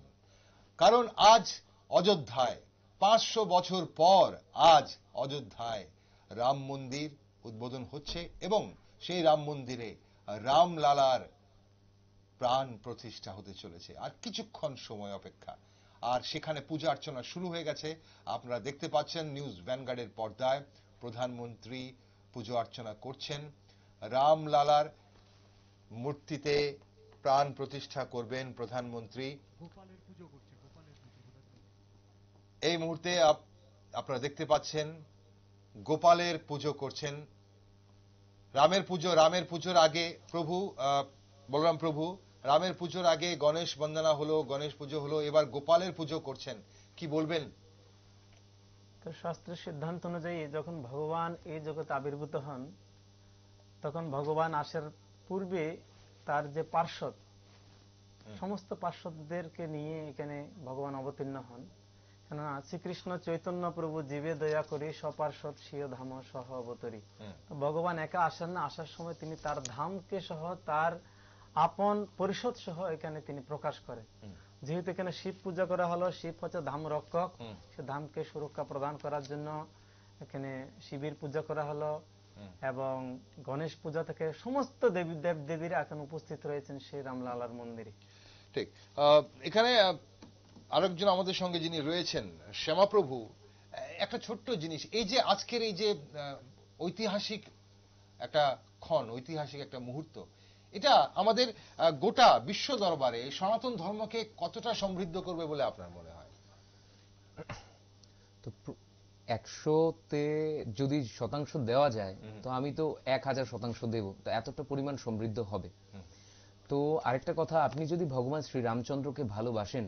কারণ আজ অযোধ্যায় 500 বছর পর আজ অযোধ্যায় রাম মন্দির উদ্বোধন হচ্ছে এবং সেই রাম মন্দিরে রামলালার প্রাণ প্রতিষ্ঠা হতে চলেছে। আর কিছুক্ষণ সময় অপেক্ষা, আর সেখানে পূজা অর্চনা শুরু হয়ে গেছে। আপনারা দেখতে পাচ্ছেন নিউজ ভ্যানগার্ডের পর্দায় প্রধানমন্ত্রী পুজো অর্চনা করছেন। রামলালার মূর্তিতে প্রাণ প্রতিষ্ঠা করবেন প্রধানমন্ত্রী। এই মুহূর্তে আপনারা দেখতে পাচ্ছেন গোপালের পুজো করছেন। রামের পুজোর আগে প্রভু বলরাম প্রভু, রামের পুজোর আগে গণেশ বন্দনা হলো, গণেশ পুজো হলো, এবার গোপালের পুজো করছেন, কি বলবেন? তো শাস্ত্রের সিদ্ধান্ত অনুযায়ী যখন ভগবান এই জগতে আবির্ভূত হন, তখন ভগবান আসার পূর্বে তার যে পার্শ্বদ, সমস্ত পার্শ্বদদেরকে নিয়ে এখানে ভগবান অবতীর্ণ হন। কেননা শ্রীকৃষ্ণ চৈতন্য প্রভু জীবে দয়া করি সপার্শ্বদ স্বীয় ধাম সহ অবতরী। ভগবান একা আসেন না, আসার সময় তিনি তার ধামকে সহ, তার আপন পরিষদ সহ এখানে তিনি প্রকাশ করেন। যেহেতু এখানে শিব পূজা করা হলো, শিব হচ্ছে ধাম রক্ষক, সে ধামকে সুরক্ষা প্রদান করার জন্য এখানে শিবের পূজা করা হলো। এবং গণেশ পূজা থেকে সমস্ত দেবী দেবদেবীরা এখন উপস্থিত রয়েছেন সেই রামলালার মন্দিরে। ঠিক। এখানে আরেকজন আমাদের সঙ্গে যিনি রয়েছেন শ্যামাপ্রভু, একটা ছোট্ট জিনিস, এই যে আজকের এই যে ঐতিহাসিক একটা ক্ষণ, ঐতিহাসিক একটা মুহূর্ত, এটা আমাদের গোটা বিশ্ব দরবারে সনাতন ধর্মকে কতটা সমৃদ্ধ করবে বলে আপনার মনে হয়? তো 100-তে যদি শতাংশ দেওয়া যায় তো আমি তো 1000% দেব, তো এতটা পরিমাণ সমৃদ্ধ হবে। তো আরেকটা কথা, আপনি যদি ভগবান শ্রী রামচন্দ্রকে ভালোবাসেন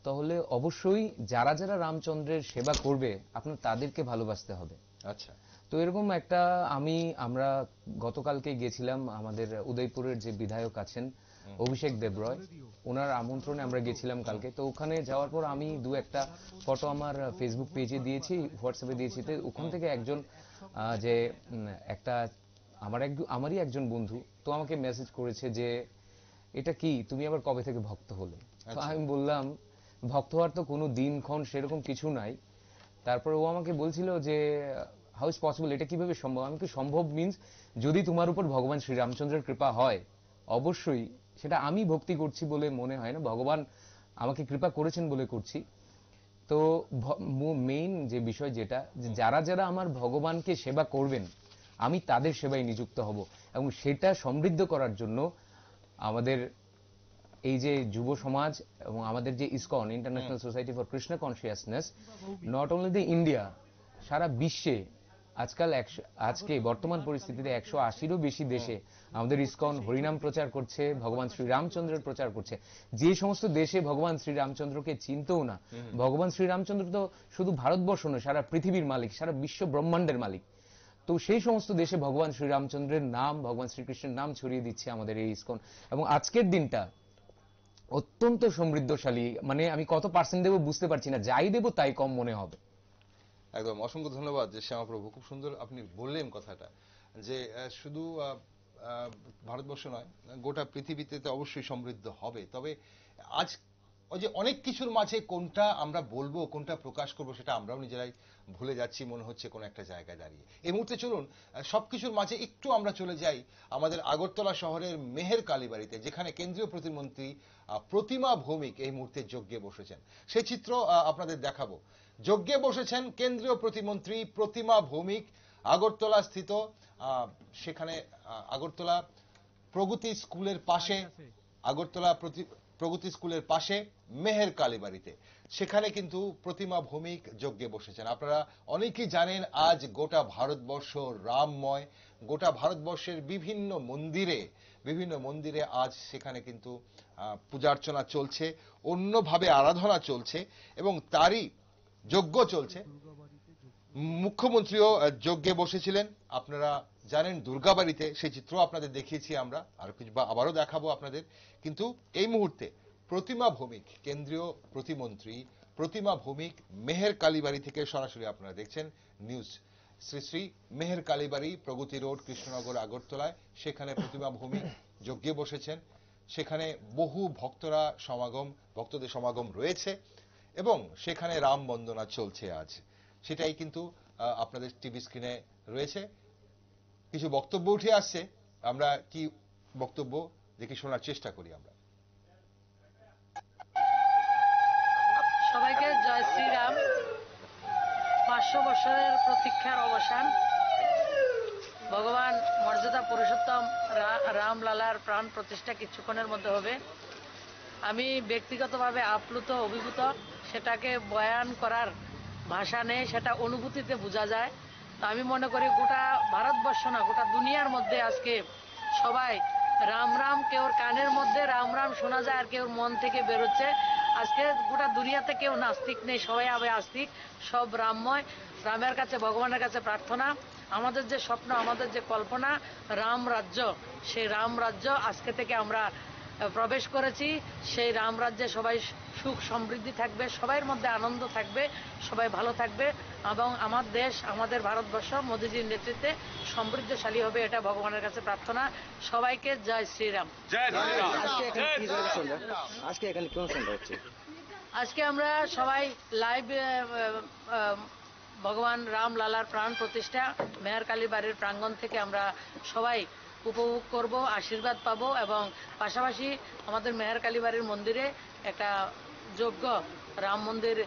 তাহলে অবশ্যই যারা যারা রামচন্দ্রের সেবা করবে আপনার তাদেরকে ভালোবাসতে হবে। আচ্ছা। তো এরকম একটা আমরা গতকালকে গেছিলাম, আমাদের উদয়পুরের যে বিধায়ক আছেন অভিষেক দেবরয়, ওনার আমন্ত্রণে আমরা গেছিলাম কালকে। তো ওখানে যাওয়ার পর আমি দু একটা ফটো আমার ফেসবুক পেজে দিয়েছি, হোয়াটসঅ্যাপে দিয়েছি। তো ওখান থেকে একজন যে একটা আমারই একজন বন্ধু তো আমাকে মেসেজ করেছে যে এটা কি, তুমি আবার কবে থেকে ভক্ত হলে? তো আমি বললাম ভক্ত হওয়ার তো কোনো দিনক্ষণ সেরকম কিছু নাই। তারপরে ও আমাকে বলছিল যে হাউ ইজ পসিবল, এটা কিভাবে সম্ভব? আমি কি সম্ভব মিন্স যদি তোমার উপর ভগবান শ্রীরামচন্দ্রের কৃপা হয়, অবশ্যই সেটা আমি ভক্তি করছি বলে মনে হয় না, ভগবান আমাকে কৃপা করেছেন বলে করছি। তো মেইন যে বিষয় যেটা, যারা যারা আমার ভগবানকে সেবা করবেন আমি তাদের সেবায় নিযুক্ত হব, এবং সেটা সমৃদ্ধ করার জন্য আমাদের এই যে যুব সমাজ এবং আমাদের যে ISKCON, international society for Krishna consciousness, not only the India, সারা বিশ্বে আজকে বর্তমান পরিস্থিতিতে 180-রও বেশি দেশে আমাদের ইসকন হরিনাম প্রচার করছে, ভগবান শ্রীরামচন্দ্রের প্রচার করছে। যে সমস্ত দেশে ভগবান শ্রীরামচন্দ্রকে চিনতেও না, ভগবান শ্রীরামচন্দ্র তো শুধু ভারতবর্ষ নয়, সারা পৃথিবীর মালিক, সারা বিশ্ব ব্রহ্মাণ্ডের মালিক। তো সেই সমস্ত দেশে ভগবান শ্রীরামচন্দ্রের নাম, ভগবান শ্রীকৃষ্ণের নাম ছড়িয়ে দিচ্ছে আমাদের এই ইসকন। এবং আজকের দিনটা অত্যন্ত সমৃদ্ধশালী, মানে আমি কত পার্সেন্ট দেবো বুঝতে পারছি না, যাই দেবো তাই কম মনে হবে। একদম অসংখ্য ধন্যবাদ যে শ্যামাপ্রভু, খুব সুন্দর আপনি বললেন কথাটা, যে শুধু ভারতবর্ষ নয় গোটা পৃথিবীতে তো অবশ্যই সমৃদ্ধ হবে। তবে আজ ওই যে অনেক কিছুর মাঝে কোনটা আমরা বলবো, কোনটা প্রকাশ করবো সেটা আমরাও নিজেরাই ভুলে যাচ্ছি মনে হচ্ছে কোন একটা জায়গায় দাঁড়িয়ে। এই মুহূর্তে চলুন সবকিছুর মাঝে একটু আমরা চলে যাই আমাদের আগরতলা শহরের মেহের কালীবাড়িতে, যেখানে কেন্দ্রীয় প্রতিমন্ত্রী প্রতিমা ভৌমিক এই মুহূর্তে যজ্ঞে বসেছেন। সেই চিত্র আপনাদের দেখাবো। যজ্ঞে বসেছেন কেন্দ্রীয় প্রতিমন্ত্রী প্রতিমা ভৌমিক আগরতলা স্থিত, সেখানে আগরতলা প্রগতি স্কুলের পাশে, আগরতলা প্রগতি স্কুলের পাশে মেহের কালীবাড়িতে, সেখানে কিন্তু প্রতিমা ভৌমিক যজ্ঞে বসেছেন। আপনারা অনেকেই জানেন আজ গোটা ভারতবর্ষ রামময়, গোটা ভারতবর্ষের বিভিন্ন মন্দিরে আজ সেখানে কিন্তু পূজার্চনা চলছে, অন্যভাবে আরাধনা চলছে এবং তারই যজ্ঞ চলছে। মুখ্যমন্ত্রীও যজ্ঞে বসেছিলেন, আপনারা জানেন দুর্গাবাড়িতে, সেই চিত্র আপনাদের দেখিয়েছি আমরা, আর কিছু আবারও দেখাবো আপনাদের। কিন্তু এই মুহূর্তে প্রতিমা ভৌমিক, কেন্দ্রীয় প্রতিমন্ত্রী প্রতিমা ভৌমিক মেহের কালীবাড়ি থেকে সরাসরি আপনারা দেখছেন নিউজ। শ্রী শ্রী মেহের কালীবাড়ি, প্রগতি রোড, কৃষ্ণনগর, আগরতলায়, সেখানে প্রতিমা ভৌমিক যজ্ঞে বসেছেন। সেখানে বহু ভক্তদের সমাগম রয়েছে এবং সেখানে রাম বন্দনা চলছে আজ, সেটাই কিন্তু আপনাদের টিভি স্ক্রিনে রয়েছে। কিছু বক্তব্য উঠে আসছে, আমরা কি বক্তব্য দেখি শোনার চেষ্টা করি আমরা। সবাইকে জয় শ্রীরাম। 500 বছরের প্রতীক্ষার অবসান, ভগবান মর্যাদা পুরুষোত্তম রামলালার প্রাণ প্রতিষ্ঠা কিছুক্ষণের মধ্যে হবে। আমি ব্যক্তিগতভাবে আপ্লুত, অভিভূত, সেটাকে বয়ান করার ভাষা নেই, সেটা অনুভূতিতে বোঝা যায়। তো আমি মনে করি গোটা ভারতবর্ষ না, গোটা দুনিয়ার মধ্যে আজকে সবাই রাম রাম, কেউর কানের মধ্যে রাম রাম শোনা যায় আর কেউর মন থেকে বেরোচ্ছে। আজকে গোটা দুনিয়াতে কেউ নাস্তিক নেই, সবাই আবে আস্তিক, সব রামময়। রামের কাছে, ভগবানের কাছে প্রার্থনা, আমাদের যে স্বপ্ন, আমাদের যে কল্পনা রাম রাজ্য, সেই রাম রাজ্য আজকে থেকে আমরা প্রবেশ করেছি। সেই রাম রাজ্যে সবাই সুখ সমৃদ্ধি থাকবে, সবার মধ্যে আনন্দ থাকবে, সবাই ভালো থাকবে এবং আমার দেশ, আমাদের ভারতবর্ষ মোদিজির নেতৃত্বে সমৃদ্ধশালী হবে, এটা ভগবানের কাছে প্রার্থনা। সবাইকে জয় শ্রীরাম। আজকে এখানে কি অনুষ্ঠানটা হচ্ছে? আজকে আমরা সবাই লাইভ ভগবান রাম লালার প্রাণ প্রতিষ্ঠা মেহেরকালী বাড়ির প্রাঙ্গণ থেকে আমরা সবাই উপভোগ করব, আশীর্বাদ পাবো এবং পাশাপাশি আমাদের মেহেরকালী বাড়ির মন্দিরে একটা যজ্ঞ রাম মন্দির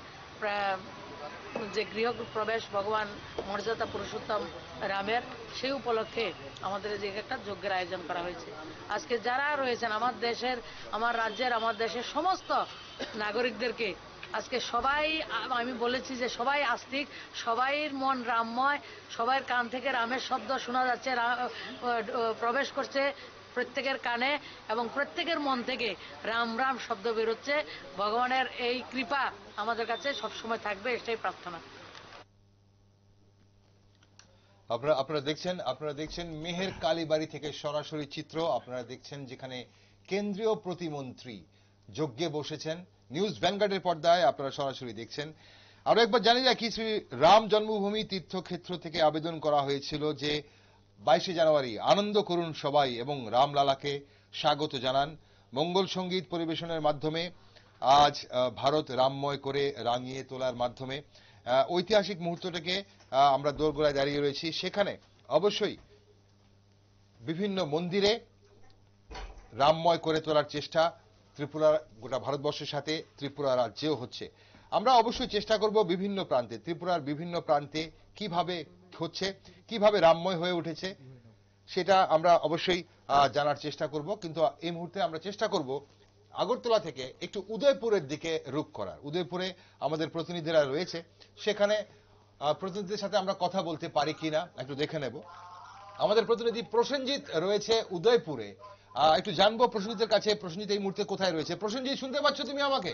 যে গৃহ প্রবেশ ভগবান মর্যাদা পুরুষোত্তম রামের, সেই উপলক্ষে আমাদের যে একটা যজ্ঞের আয়োজন করা হয়েছে। আজকে যারা রয়েছেন আমার দেশের, আমার রাজ্যের, আমার দেশের সমস্ত নাগরিকদেরকে আজকে সবাই, আমি বলেছি যে সবাই আস্তিক, সবাইয়ের মন রামময়, সবার কান থেকে রামের শব্দ শোনা যাচ্ছে, প্রবেশ করছে প্রত্যেকের কানে এবং প্রত্যেকের মন থেকে রাম রাম শব্দ বেরোচ্ছে। ভগবানের এই কৃপা আমাদের কাছে সবসময় থাকবে, এটাই প্রার্থনা। আপনারা দেখছেন মেহের কালীবাড়ি থেকে সরাসরি চিত্র। আপনারা দেখছেন যেখানে কেন্দ্রীয় প্রতিমন্ত্রী যজ্ঞে বসেছেন। নিউজ ভ্যানগার্ডের পর্দায় আপনারা সরাসরি দেখছেন। আরো একবার জানি রাখি, শ্রী রাম জন্মভূমি তীর্থক্ষেত্র থেকে আবেদন করা হয়েছিল যে 22শে জানুয়ারি আনন্দ করুন সবাই এবং রামলালাকে স্বাগত জানান। মঙ্গল সঙ্গীত পরিবেশনের মাধ্যমে আজ ভারত রামময় করে রাঙিয়ে তোলার মাধ্যমে ঐতিহাসিক মুহূর্তটাকে আমরা দোরগোড়ায় দাঁড়িয়ে রয়েছি। সেখানে অবশ্যই বিভিন্ন মন্দিরে রামময় করে তোলার চেষ্টা ত্রিপুরার, গোটা ভারতবর্ষের সাথে ত্রিপুরা রাজ্যেও হচ্ছে। আমরা অবশ্যই চেষ্টা করব বিভিন্ন প্রান্তে, ত্রিপুরার বিভিন্ন প্রান্তে কিভাবে হচ্ছে, কিভাবে রামময় হয়ে উঠেছে সেটা আমরা অবশ্যই জানার চেষ্টা করব। কিন্তু এই মুহূর্তে আমরা চেষ্টা করব আগরতলা থেকে একটু উদয়পুরের দিকে রুখ করার। উদয়পুরে আমাদের প্রতিনিধিরা রয়েছে, সেখানে প্রতিনিধিদের সাথে আমরা কথা বলতে পারি কিনা একটু দেখে নেব। আমাদের প্রতিনিধি প্রসেনজিৎ রয়েছে উদয়পুরে, একটু জানবো প্রসেনজিতের কাছে। প্রসেনজিৎ এই মুহূর্তে কোথায় রয়েছে? প্রসেনজিৎ, শুনতে পাচ্ছ তুমি আমাকে?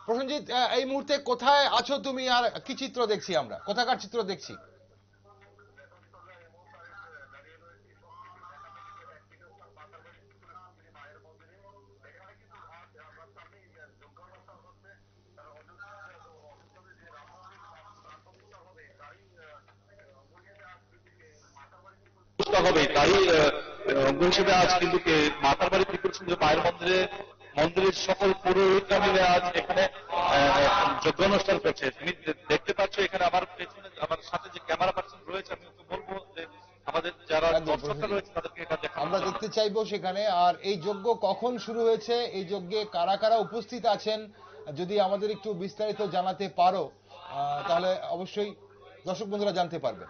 প্রসেনজিৎ, এই মুহূর্তে কোথায় আছো তুমি আর কি চিত্র দেখছি আমরা, কোথাকার চিত্র দেখছি? হবে তারই অঙ্গ হিসেবে আজ কিন্তু মাতার বাড়ি ত্রিপুরা মায়ের মন্দিরের সকল পুরোহিতরা মিলে আজ এখানে যজ্ঞ অনুষ্ঠান করছে। তুমি দেখতে পাচ্ছ এখানে আমার পেছনে, আমার সাথে যে ক্যামেরা পার্সন রয়েছে, আমি ওকে বলবো যে আমাদের যারা দর্শকরা রয়েছে তাদেরকে আমরা দেখতে চাইবো সেখানে। আর এই যজ্ঞ কখন শুরু হয়েছে, এই যজ্ঞে কারা কারা উপস্থিত আছেন, যদি আমাদের একটু বিস্তারিত জানাতে পারো তাহলে অবশ্যই দর্শক বন্ধুরা জানতে পারবে।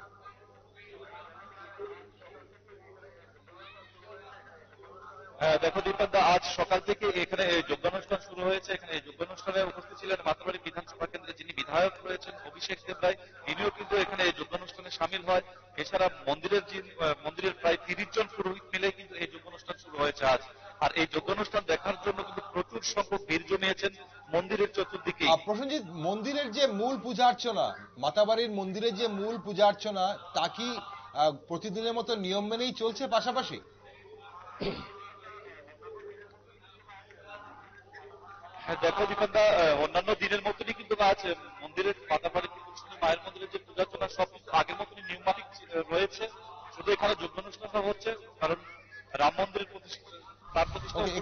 দেখো দীপকদা, আজ সকাল থেকে এখানে যজ্ঞানুষ্ঠান শুরু হয়েছে। এখানে যজ্ঞানুষ্ঠানে উপস্থিত ছিলেন মাতারবাড়ি বিধানসভা কেন্দ্রে যিনি বিধায়ক রয়েছেন অভিষেক দেবরায়, তিনিও কিন্তু এখানে যজ্ঞানুষ্ঠানে সামিল হয়। এছাড়া মন্দিরের প্রায় 30 জন পুরোহিত মিলে কিন্তু এই যজ্ঞানুষ্ঠান শুরু হয়েছে আজ। আর এই যজ্ঞানুষ্ঠান দেখার জন্য কিন্তু প্রচুর সংখ্যক ভিড় জমিয়েছেন মন্দিরের চতুর্দিকে। প্রসেনজিৎ, মন্দিরের যে মূল পূজা অর্চনা, মাতাবাড়ির মন্দিরের যে মূল পূজা অর্চনা, তা কি প্রতিদিনের মতো নিয়ম মেনেই চলছে পাশাপাশি? দেখো দীপকদা, অন্যান্য দিনের মতনই কিন্তু আজ মন্দিরের মাতাবাড়ি মায়ের মন্দিরের যে পূজা অর্চনা সব কিছু আগের মতনই নিয়মাফিক রয়েছে। শুধু এখানে যজ্ঞানুষ্ঠানটা হচ্ছে কারণ রাম মন্দিরের প্রাণ প্রতিষ্ঠা এই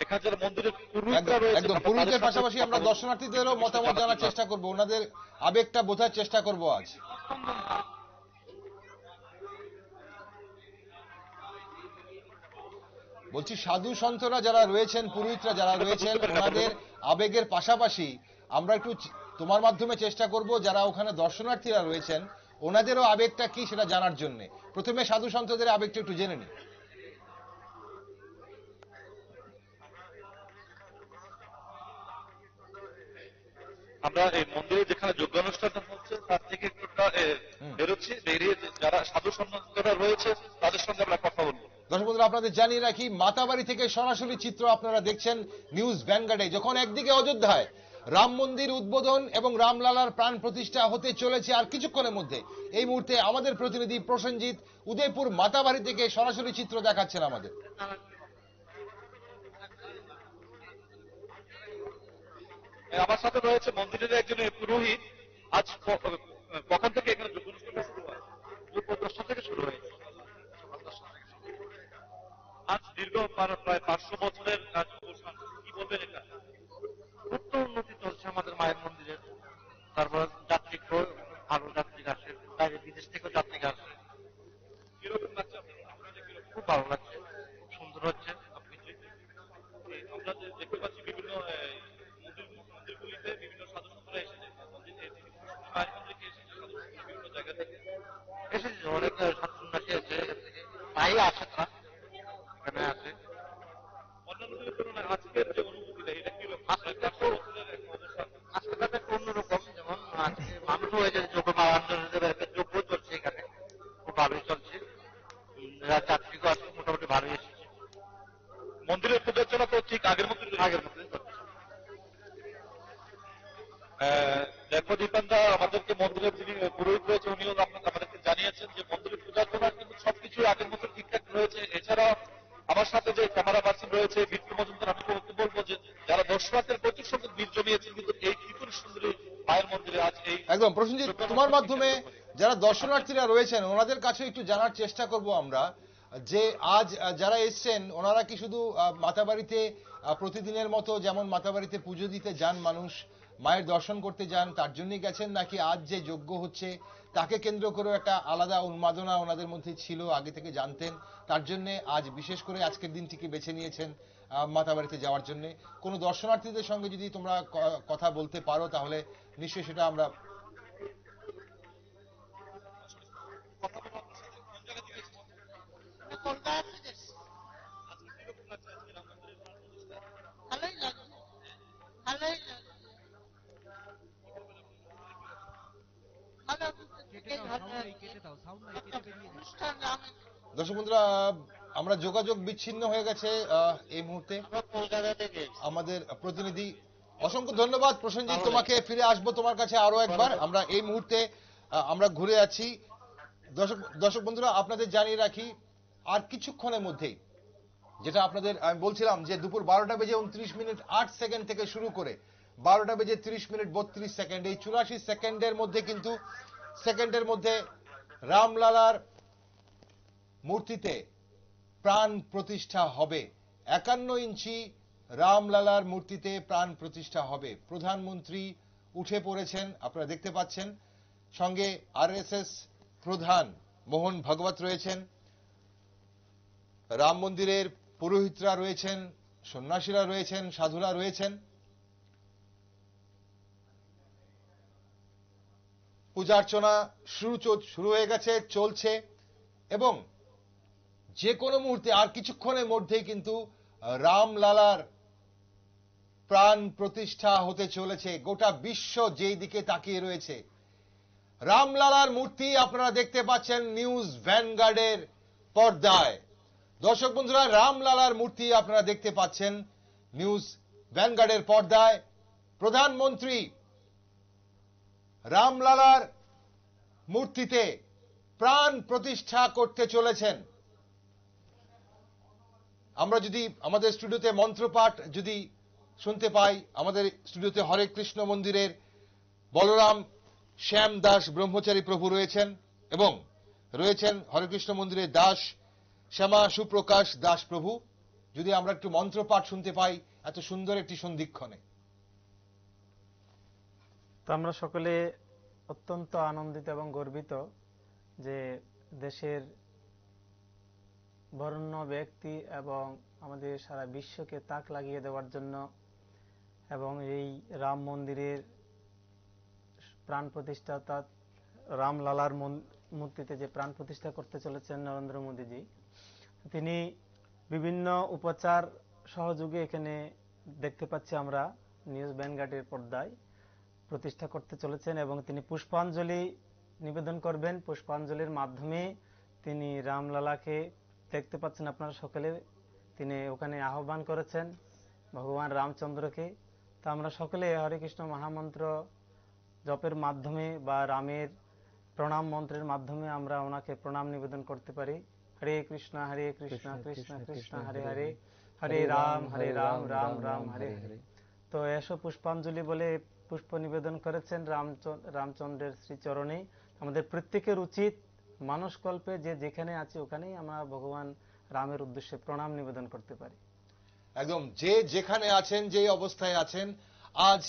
এখানে যারা মন্দিরের পুরোহিতরা রয়েছে, পুরোহিতের পাশাপাশি আমরা দর্শনার্থীদেরও মতামত জানার চেষ্টা করব, ওনাদের আবেগটা বোঝার চেষ্টা করব আজ। বলছি সাধু সন্তরা যারা রয়েছেন, পুরোহিতরা যারা রয়েছেন, ওনাদের আবেগের পাশাপাশি আমরা একটু তোমার মাধ্যমে চেষ্টা করব যারা ওখানে দর্শনার্থীরা রয়েছেন ওনাদেরও আবেগটা কি সেটা জানার জন্য। প্রথমে সাধু সন্তদের আবেগটা একটু জেনে নিই। আমরা এই মন্দিরে যেখানে যজ্ঞানুষ্ঠানটা হচ্ছে তার থেকে একটুটা বেরোচ্ছি, বেরিয়ে যারা সাধু সন্তরা রয়েছে তাদের সঙ্গে আমরা কথা বলবো। দর্শক বন্ধুরা, আপনাদের জানিয়ে রাখি মাতাবাড়ি থেকে সরাসরি চিত্র আপনারা দেখছেন নিউজ ভ্যানগার্ডে। যখন একদিকে অযোধ্যায় রাম মন্দির উদ্বোধন এবং রামলালার প্রাণ প্রতিষ্ঠা হতে চলেছে আর কিছুক্ষণের মধ্যে, এই মুহূর্তে আমাদের প্রতিনিধি প্রসেনজিৎ উদয়পুর মাতাবাড়ি থেকে সরাসরি চিত্র দেখাচ্ছেন আমাদের। আমার সাথে রয়েছে মন্দিরের একজন পুরোহিত। আজ কখন থেকে এখানে যজ্ঞানুষ্ঠানটা শুরু হয়? 10টা থেকে শুরু হয়েছে। আজ দীর্ঘ প্রায় 500 বছরের কি বলবেন এটা? খুব বছরের তুলনায় আজকের যে অনুভূতিটা এটা কি রকম? আজকে একটা অন্যরকম, যেমন আজকে মানুষ হয়েছে যোগ্য আন্দোলনের একটা যোগ্য চলছে, এখানে খুব ভালোই চলছে, যাত্রীকে আজকে মোটামুটি ভালোই এসেছে, মন্দিরের পূজার্চনা তো ঠিক আগের মতো আগের মতোই চলছে। দেখো দীপান্দা, আমাদেরকে মন্দিরের যিনি পুরোহিত রয়েছে উনিও আমাদেরকে জানিয়েছেন যে মন্দিরের পূজার্চনা কিন্তু সবকিছু আগের মতো ঠিকঠাক রয়েছে। এছাড়া আমার সাথে যে ক্যামেরা পার্সন রয়েছে বিপ্লব মজুমদার, আমি বলবো যে যারা দর্শনার্থের প্রচুর সংখ্যক ভিড় জমিয়েছেন কিন্তু এই ত্রিপুর সুন্দরী মায়ের মন্দিরে আজ এই একদম প্রসেনজিৎ, তোমার মাধ্যমে যারা দর্শনার্থীরা রয়েছেন ওনাদের কাছে একটু জানার চেষ্টা করব আমরা যে আজ যারা এসছেন ওনারা কি শুধু মাতাবাড়িতে প্রতিদিনের মতো যেমন মাতাবাড়িতে পুজো দিতে যান মানুষ, মায়ের দর্শন করতে যান, তার জন্যই গেছেন, নাকি আজ যে যজ্ঞ হচ্ছে তাকে কেন্দ্র করে একটা আলাদা উন্মাদনা ওনাদের মধ্যে ছিল, আগে থেকে জানতেন, তার জন্য আজ বিশেষ করে আজকের দিনটিকে বেছে নিয়েছেন মাতাবাড়িতে যাওয়ার জন্য? কোনো দর্শনার্থীদের সঙ্গে যদি তোমরা কথা বলতে পারো তাহলে নিশ্চয়ই সেটা আমরা ভালোই লাগে, ভালোই লাগে, ভালো অনুষ্ঠান রামের। দর্শক বন্ধুরা, আমরা যোগাযোগ বিচ্ছিন্ন হয়ে গেছে এই মুহূর্তে। আমরা কলকাতা থেকে আমাদের প্রতিনিধি, অসংখ্য ধন্যবাদ প্রসেনজিৎ, তোমাকে ফিরে আসবো তোমার কাছে আরো একবার। আমরা এই মুহূর্তে আমরা ঘুরে আছি। দর্শক বন্ধুরা, আপনাদের জানিয়ে রাখি আর কিছুক্ষণের মধ্যেই, যেটা আপনাদের আমি বলছিলাম যে দুপুর 12টা বেজে 29 মিনিট 8 সেকেন্ড থেকে শুরু করে 12টা বেজে 30 মিনিট 32 সেকেন্ড, এই 84 সেকেন্ডের মধ্যে কিন্তু রামলালার মূর্তিতে প্রাণ প্রতিষ্ঠা হবে। 51 ইঞ্চি রামলালার মূর্তিতে প্রাণ প্রতিষ্ঠা হবে। প্রধানমন্ত্রী উঠে পড়েছেন, আপনারা দেখতে পাচ্ছেন, সঙ্গে আরএসএস প্রধান মোহন ভাগবত রয়েছেন, রাম মন্দিরের পুরোহিতরা রয়েছেন, সন্ন্যাসীরা রয়েছেন, সাধুরা রয়েছেন। পূজার্চনা শুরু হয়ে গেছে, চলছে, এবং যে কোনো মুহূর্তে আর কিছুক্ষণের মধ্যেই কিন্তু রামলালার প্রাণ প্রতিষ্ঠা হতে চলেছে। গোটা বিশ্ব যেই দিকে তাকিয়ে রয়েছে, রামলালার মূর্তি আপনারা দেখতে পাচ্ছেন নিউজ ভ্যানগার্ডের পর্দায়। দর্শক বন্ধুরা, রামলালার মূর্তি আপনারা দেখতে পাচ্ছেন নিউজ ভ্যানগার্ডের পর্দায়। প্রধানমন্ত্রী রামলালার মূর্তিতে প্রাণ প্রতিষ্ঠা করতে চলেছেন। আমরা যদি আমাদের স্টুডিওতে মন্ত্রপাঠ যদি শুনতে পাই, আমাদের স্টুডিওতে হরে কৃষ্ণ মন্দিরের বলরাম শ্যাম দাস ব্রহ্মচারী প্রভু রয়েছেন এবং রয়েছেন হরে কৃষ্ণ মন্দিরের দাস শ্যামা সুপ্রকাশ দাস প্রভু। যদি আমরা একটু মন্ত্রপাঠ শুনতে পাই এত সুন্দর একটি সন্ধিক্ষণে। তো আমরা সকলে অত্যন্ত আনন্দিত এবং গর্বিত যে দেশের বরেণ্য ব্যক্তি এবং আমাদের সারা বিশ্বকে তাক লাগিয়ে দেওয়ার জন্য এবং এই রাম মন্দিরের প্রাণ প্রতিষ্ঠা অর্থাৎ রামলালার মূর্তিতে যে প্রাণ প্রতিষ্ঠা করতে চলেছেন নরেন্দ্র মোদীজি, তিনি বিভিন্ন উপচার সহযোগে এখানে দেখতে পাচ্ছি আমরা নিউজ ভ্যানগার্ডের পর্দায় প্রতিষ্ঠা করতে চলেছেন এবং তিনি পুষ্পাঞ্জলি নিবেদন করবেন। পুষ্পাঞ্জলির মাধ্যমে তিনি রামলালাকে দেখতে পাচ্ছেন আপনারা সকলে, তিনি ওখানে আহ্বান করেছেন ভগবান রামচন্দ্রকে। তা আমরা সকলে হরে কৃষ্ণ মহামন্ত্র জপের মাধ্যমে বা রামের প্রণাম মন্ত্রের মাধ্যমে আমরা ওনাকে প্রণাম নিবেদন করতে পারি। হরে কৃষ্ণ কৃষ্ণ কৃষ্ণ হরে হরে, হরে রাম রাম রাম হরে হরে। তো এসো পুষ্পাঞ্জলি বলে পুষ্প নিবেদন করেছেন রামচন্দ্রের শ্রীচরণে। আমাদের প্রত্যেকের উচিত মানুষ কল্পে যে যেখানে আছে ওখানেই আমরা ভগবান রামের উদ্দেশ্যে প্রণাম নিবেদন করতে পারি। একদম, যে যেখানে আছেন, যে অবস্থায় আছেন, আজ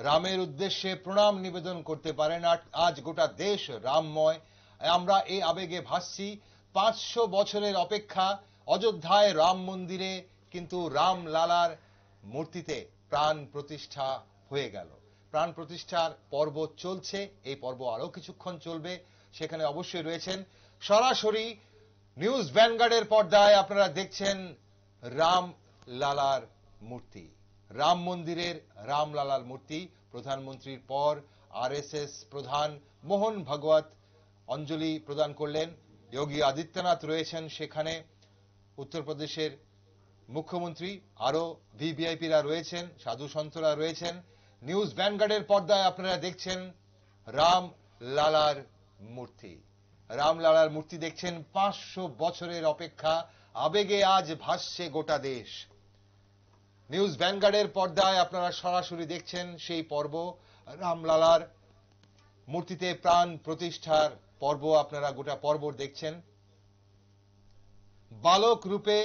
রামের উদ্দেশ্যে প্রণাম নিবেদন করতে পারেন। আজ গোটা দেশ রামময়, আমরা এই আবেগে ভাসছি। 500 বছরের অপেক্ষা, অযোধ্যায় রাম মন্দিরে কিন্তু রামলালার মূর্তিতে প্রাণ প্রতিষ্ঠা হয়ে গেল। প্রাণ প্রতিষ্ঠার পর্ব চলছে, এই পর্ব আরো কিছুক্ষণ চলবে। সেখানে অবশ্যই রয়েছেন সরাসরি নিউজ ভ্যানগার্ডের পর্দায় আপনারা দেখছেন রামলালার মূর্তি, রাম মন্দিরের রামলালার মূর্তি। প্রধানমন্ত্রীর পর আরএসএস প্রধান মোহন ভাগবত অঞ্জলি প্রদান করলেন। যোগী আদিত্যনাথ রয়েছেন সেখানে, উত্তরপ্রদেশের মুখ্যমন্ত্রী, আরো ভিভিআইপিরা রয়েছেন, সাধু সন্তরা রয়েছেন। নিউজ ভ্যানগার্ডের পর্দায় আপনারা দেখছেন রাম লালার মূর্তি। রামলালার মূর্তি দেখছেন, 500 বছরের অপেক্ষা, আবেগে আজ ভাসছে গোটা দেশ। নিউজ ভ্যানগার্ডের পর্দায় আপনারা সরাসরি দেখছেন সেই পর্ব, রামলালার মূর্তিতে প্রাণ প্রতিষ্ঠার পর্ব। আপনারা গোটা পর্ব দেখছেন। বালক রূপে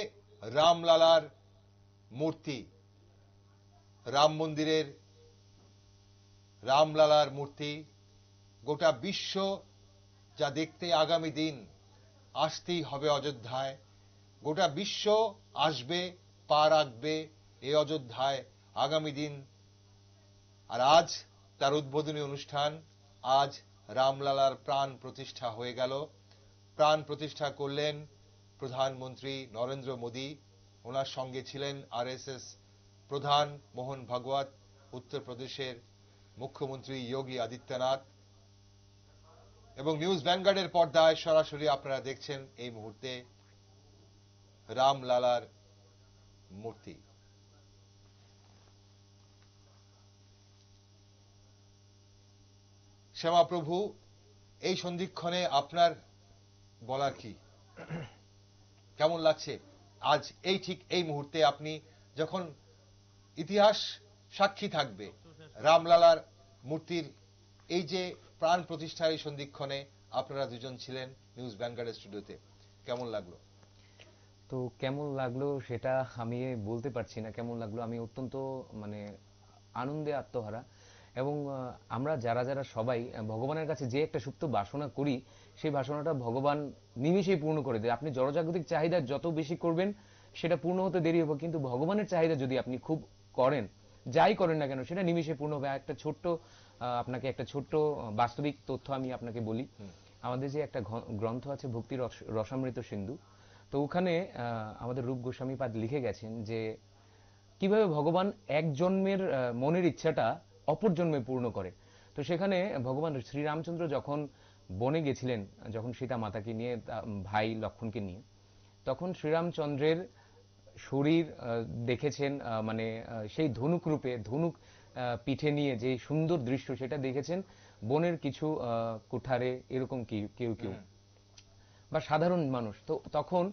রামলালার মূর্তি, রাম মন্দিরের রামলালার মূর্তি, গোটা বিশ্ব যা দেখতে আগামী দিন আসতেই হবে অযোধ্যায়। গোটা বিশ্ব আসবে, পা রাখবে এই অযোধ্যায় আগামী দিন। আর আজ তার উদ্বোধনী অনুষ্ঠান, আজ রামলালার প্রাণ প্রতিষ্ঠা হয়ে গেল। প্রাণ প্রতিষ্ঠা করলেন প্রধানমন্ত্রী নরেন্দ্র মোদী, ওনার সঙ্গে ছিলেন আরএসএস প্রধান মোহন ভাগবত, উত্তরপ্রদেশের মুখ্যমন্ত্রী যোগী আদিত্যনাথ। এবং নিউজ ভ্যানগার্ডের পর্দায় সরাসরি আপনারা দেখছেন এই মুহূর্তে রামলালার মূর্তি। শ্যামাপ্রভু, এই সন্ধিক্ষণে আপনার বলার কি? কেমন লাগছে আজ এই ঠিক এই মুহূর্তে, আপনি যখন ইতিহাস সাক্ষী থাকবে রামলালার মূর্তির এই যে প্রাণ প্রতিষ্ঠার এই সন্ধিক্ষণে আপনারা দুজন ছিলেন নিউজ ভ্যানগার্ডের স্টুডিওতে, কেমন লাগলো? তো কেমন লাগলো সেটা আমি বলতে পারছি না কেমন লাগলো। আমি অত্যন্ত মানে আনন্দে আত্মহারা। এবং আমরা যারা যারা সবাই ভগবানের কাছে যে একটা সুপ্ত বাসনা করি, সেই বাসনাটা ভগবান নিমিষেই পূর্ণ করে দেয়। আপনি জড়জাগতিক চাহিদা যত বেশি করবেন সেটা পূর্ণ হতে দেরি হবে, কিন্তু ভগবানের চাহিদা যদি আপনি খুব করেন, যাই করেন না কেন সেটা নিমিষে পূর্ণ হবে। একটা ছোট্ট আপনাকে একটা ছোট্ট বাস্তবিক তথ্য আমি আপনাকে বলি। আমাদের যে একটা গ্রন্থ আছে ভক্তি রসামৃত সিন্ধু, তো ওখানে আমাদের রূপ গোস্বামী পাদ লিখে গেছেন যে কিভাবে ভগবান এক জন্মের মনের ইচ্ছাটা অপর জন্মে পূর্ণ করে। তো সেখানে ভগবান শ্রীরামচন্দ্র যখন বনে গেছিলেন, যখন সীতা মাতাকে নিয়ে, ভাই লক্ষ্মণকে নিয়ে, তখন শ্রীরামচন্দ্রের শরীর দেখেছেন, মানে সেই ধনুক রূপে, ধনুক পিঠে নিয়ে যে সুন্দর দৃশ্য সেটা দেখেছেন বনের কিছু কুঠারে, এরকম কেউ কেউ বা সাধারণ মানুষ। তো তখন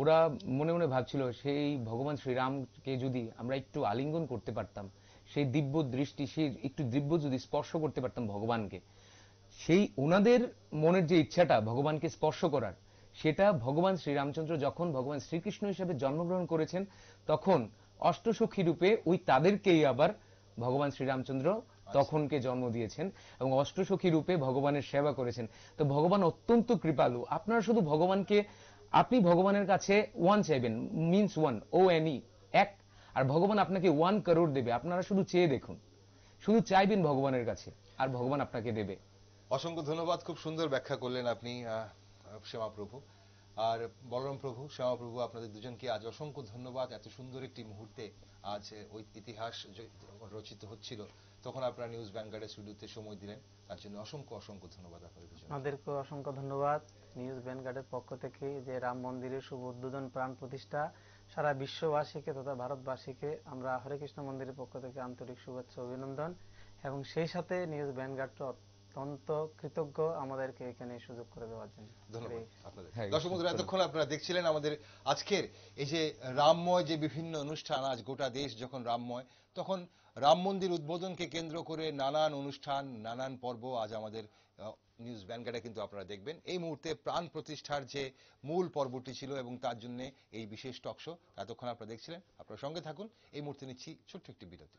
ওরা মনে মনে ভাবছিল সেই ভগবান শ্রীরামকে যদি আমরা একটু আলিঙ্গন করতে পারতাম, সেই দিব্য দৃষ্টি, সেই একটু দিব্য যদি স্পর্শ করতে পারতাম ভগবানকে, সেই ওনাদের মনের যে ইচ্ছাটা ভগবানকে স্পর্শ করার, সেটা ভগবান শ্রীরামচন্দ্র যখন ভগবান শ্রীকৃষ্ণ হিসেবে জন্মগ্রহণ করেছেন, তখন অষ্টসখী রূপে ওই তাদেরকেই আবার ভগবান শ্রীরামচন্দ্র তখনকে জন্ম দিয়েছেন এবং অষ্টসখী রূপে ভগবানের সেবা করেছেন। তো ভগবান অত্যন্ত কৃপালু। আপনারা শুধু ভগবানকে, আপনি ভগবানের কাছে ওয়ান চাইবেন, মিন্স ওয়ান, ONE, এক, আর ভগবান আপনাকে 1 করোড় দেবে। আপনারা শুধু চেয়ে দেখুন, শুধু চাইবেন ভগবানের কাছে আর ভগবান আপনাকে দেবে। অসংখ্য ধন্যবাদ, খুব সুন্দর ব্যাখ্যা করলেন আপনি শ্যামাপ্রভু আর বলরাম প্রভু। শ্যামাপ্রভু, আপনাদের দুজনকে আজ অসংখ্য ধন্যবাদ। এত সুন্দর একটি মুহূর্তে আজ ওই ইতিহাস রচিত হচ্ছিল, তখন আপনারা নিউজ ভ্যানগার্ডের স্টুডিওতে সময় দিলেন, তার জন্য অসংখ্য অসংখ্য ধন্যবাদ আপনাদের দুজন। আমাদেরকে অসংখ্য ধন্যবাদ নিউজ ভ্যানগার্ডের পক্ষ থেকে, যে রাম মন্দিরের শুভ উদ্বোধন প্রাণ প্রতিষ্ঠা সারা বিশ্ববাসীকে তথা ভারতবাসীকে আমরা হরে কৃষ্ণ মন্দিরের পক্ষ থেকে আন্তরিক শুভেচ্ছা অভিনন্দন। এবং সেই সাথে নিউজ ভ্যানগার্ড অত্যন্ত কৃতজ্ঞ আমাদেরকে এখানে সুযোগ করে দেওয়ার জন্য। ধন্যবাদ আপনাদের। দর্শক বন্ধুরা, এতক্ষণ আপনারা দেখছিলেন আমাদের আজকের এই যে রামময় যে বিভিন্ন অনুষ্ঠান, আজ গোটা দেশ যখন রামময়, তখন রাম মন্দির উদ্বোধনকে কেন্দ্র করে নানান অনুষ্ঠান, নানান পর্ব আজ আমাদের নিউজ ভ্যানগার্ডে কিন্তু আপনারা দেখবেন। এই মুহূর্তে প্রাণ প্রতিষ্ঠার যে মূল পর্বটি ছিল এবং তার জন্য এই বিশেষ টক শো এতক্ষণ আপনারা দেখছিলেন। আপনারা সঙ্গে থাকুন। এই মুহূর্তে নিচ্ছি ছোট্ট একটি বিরতি।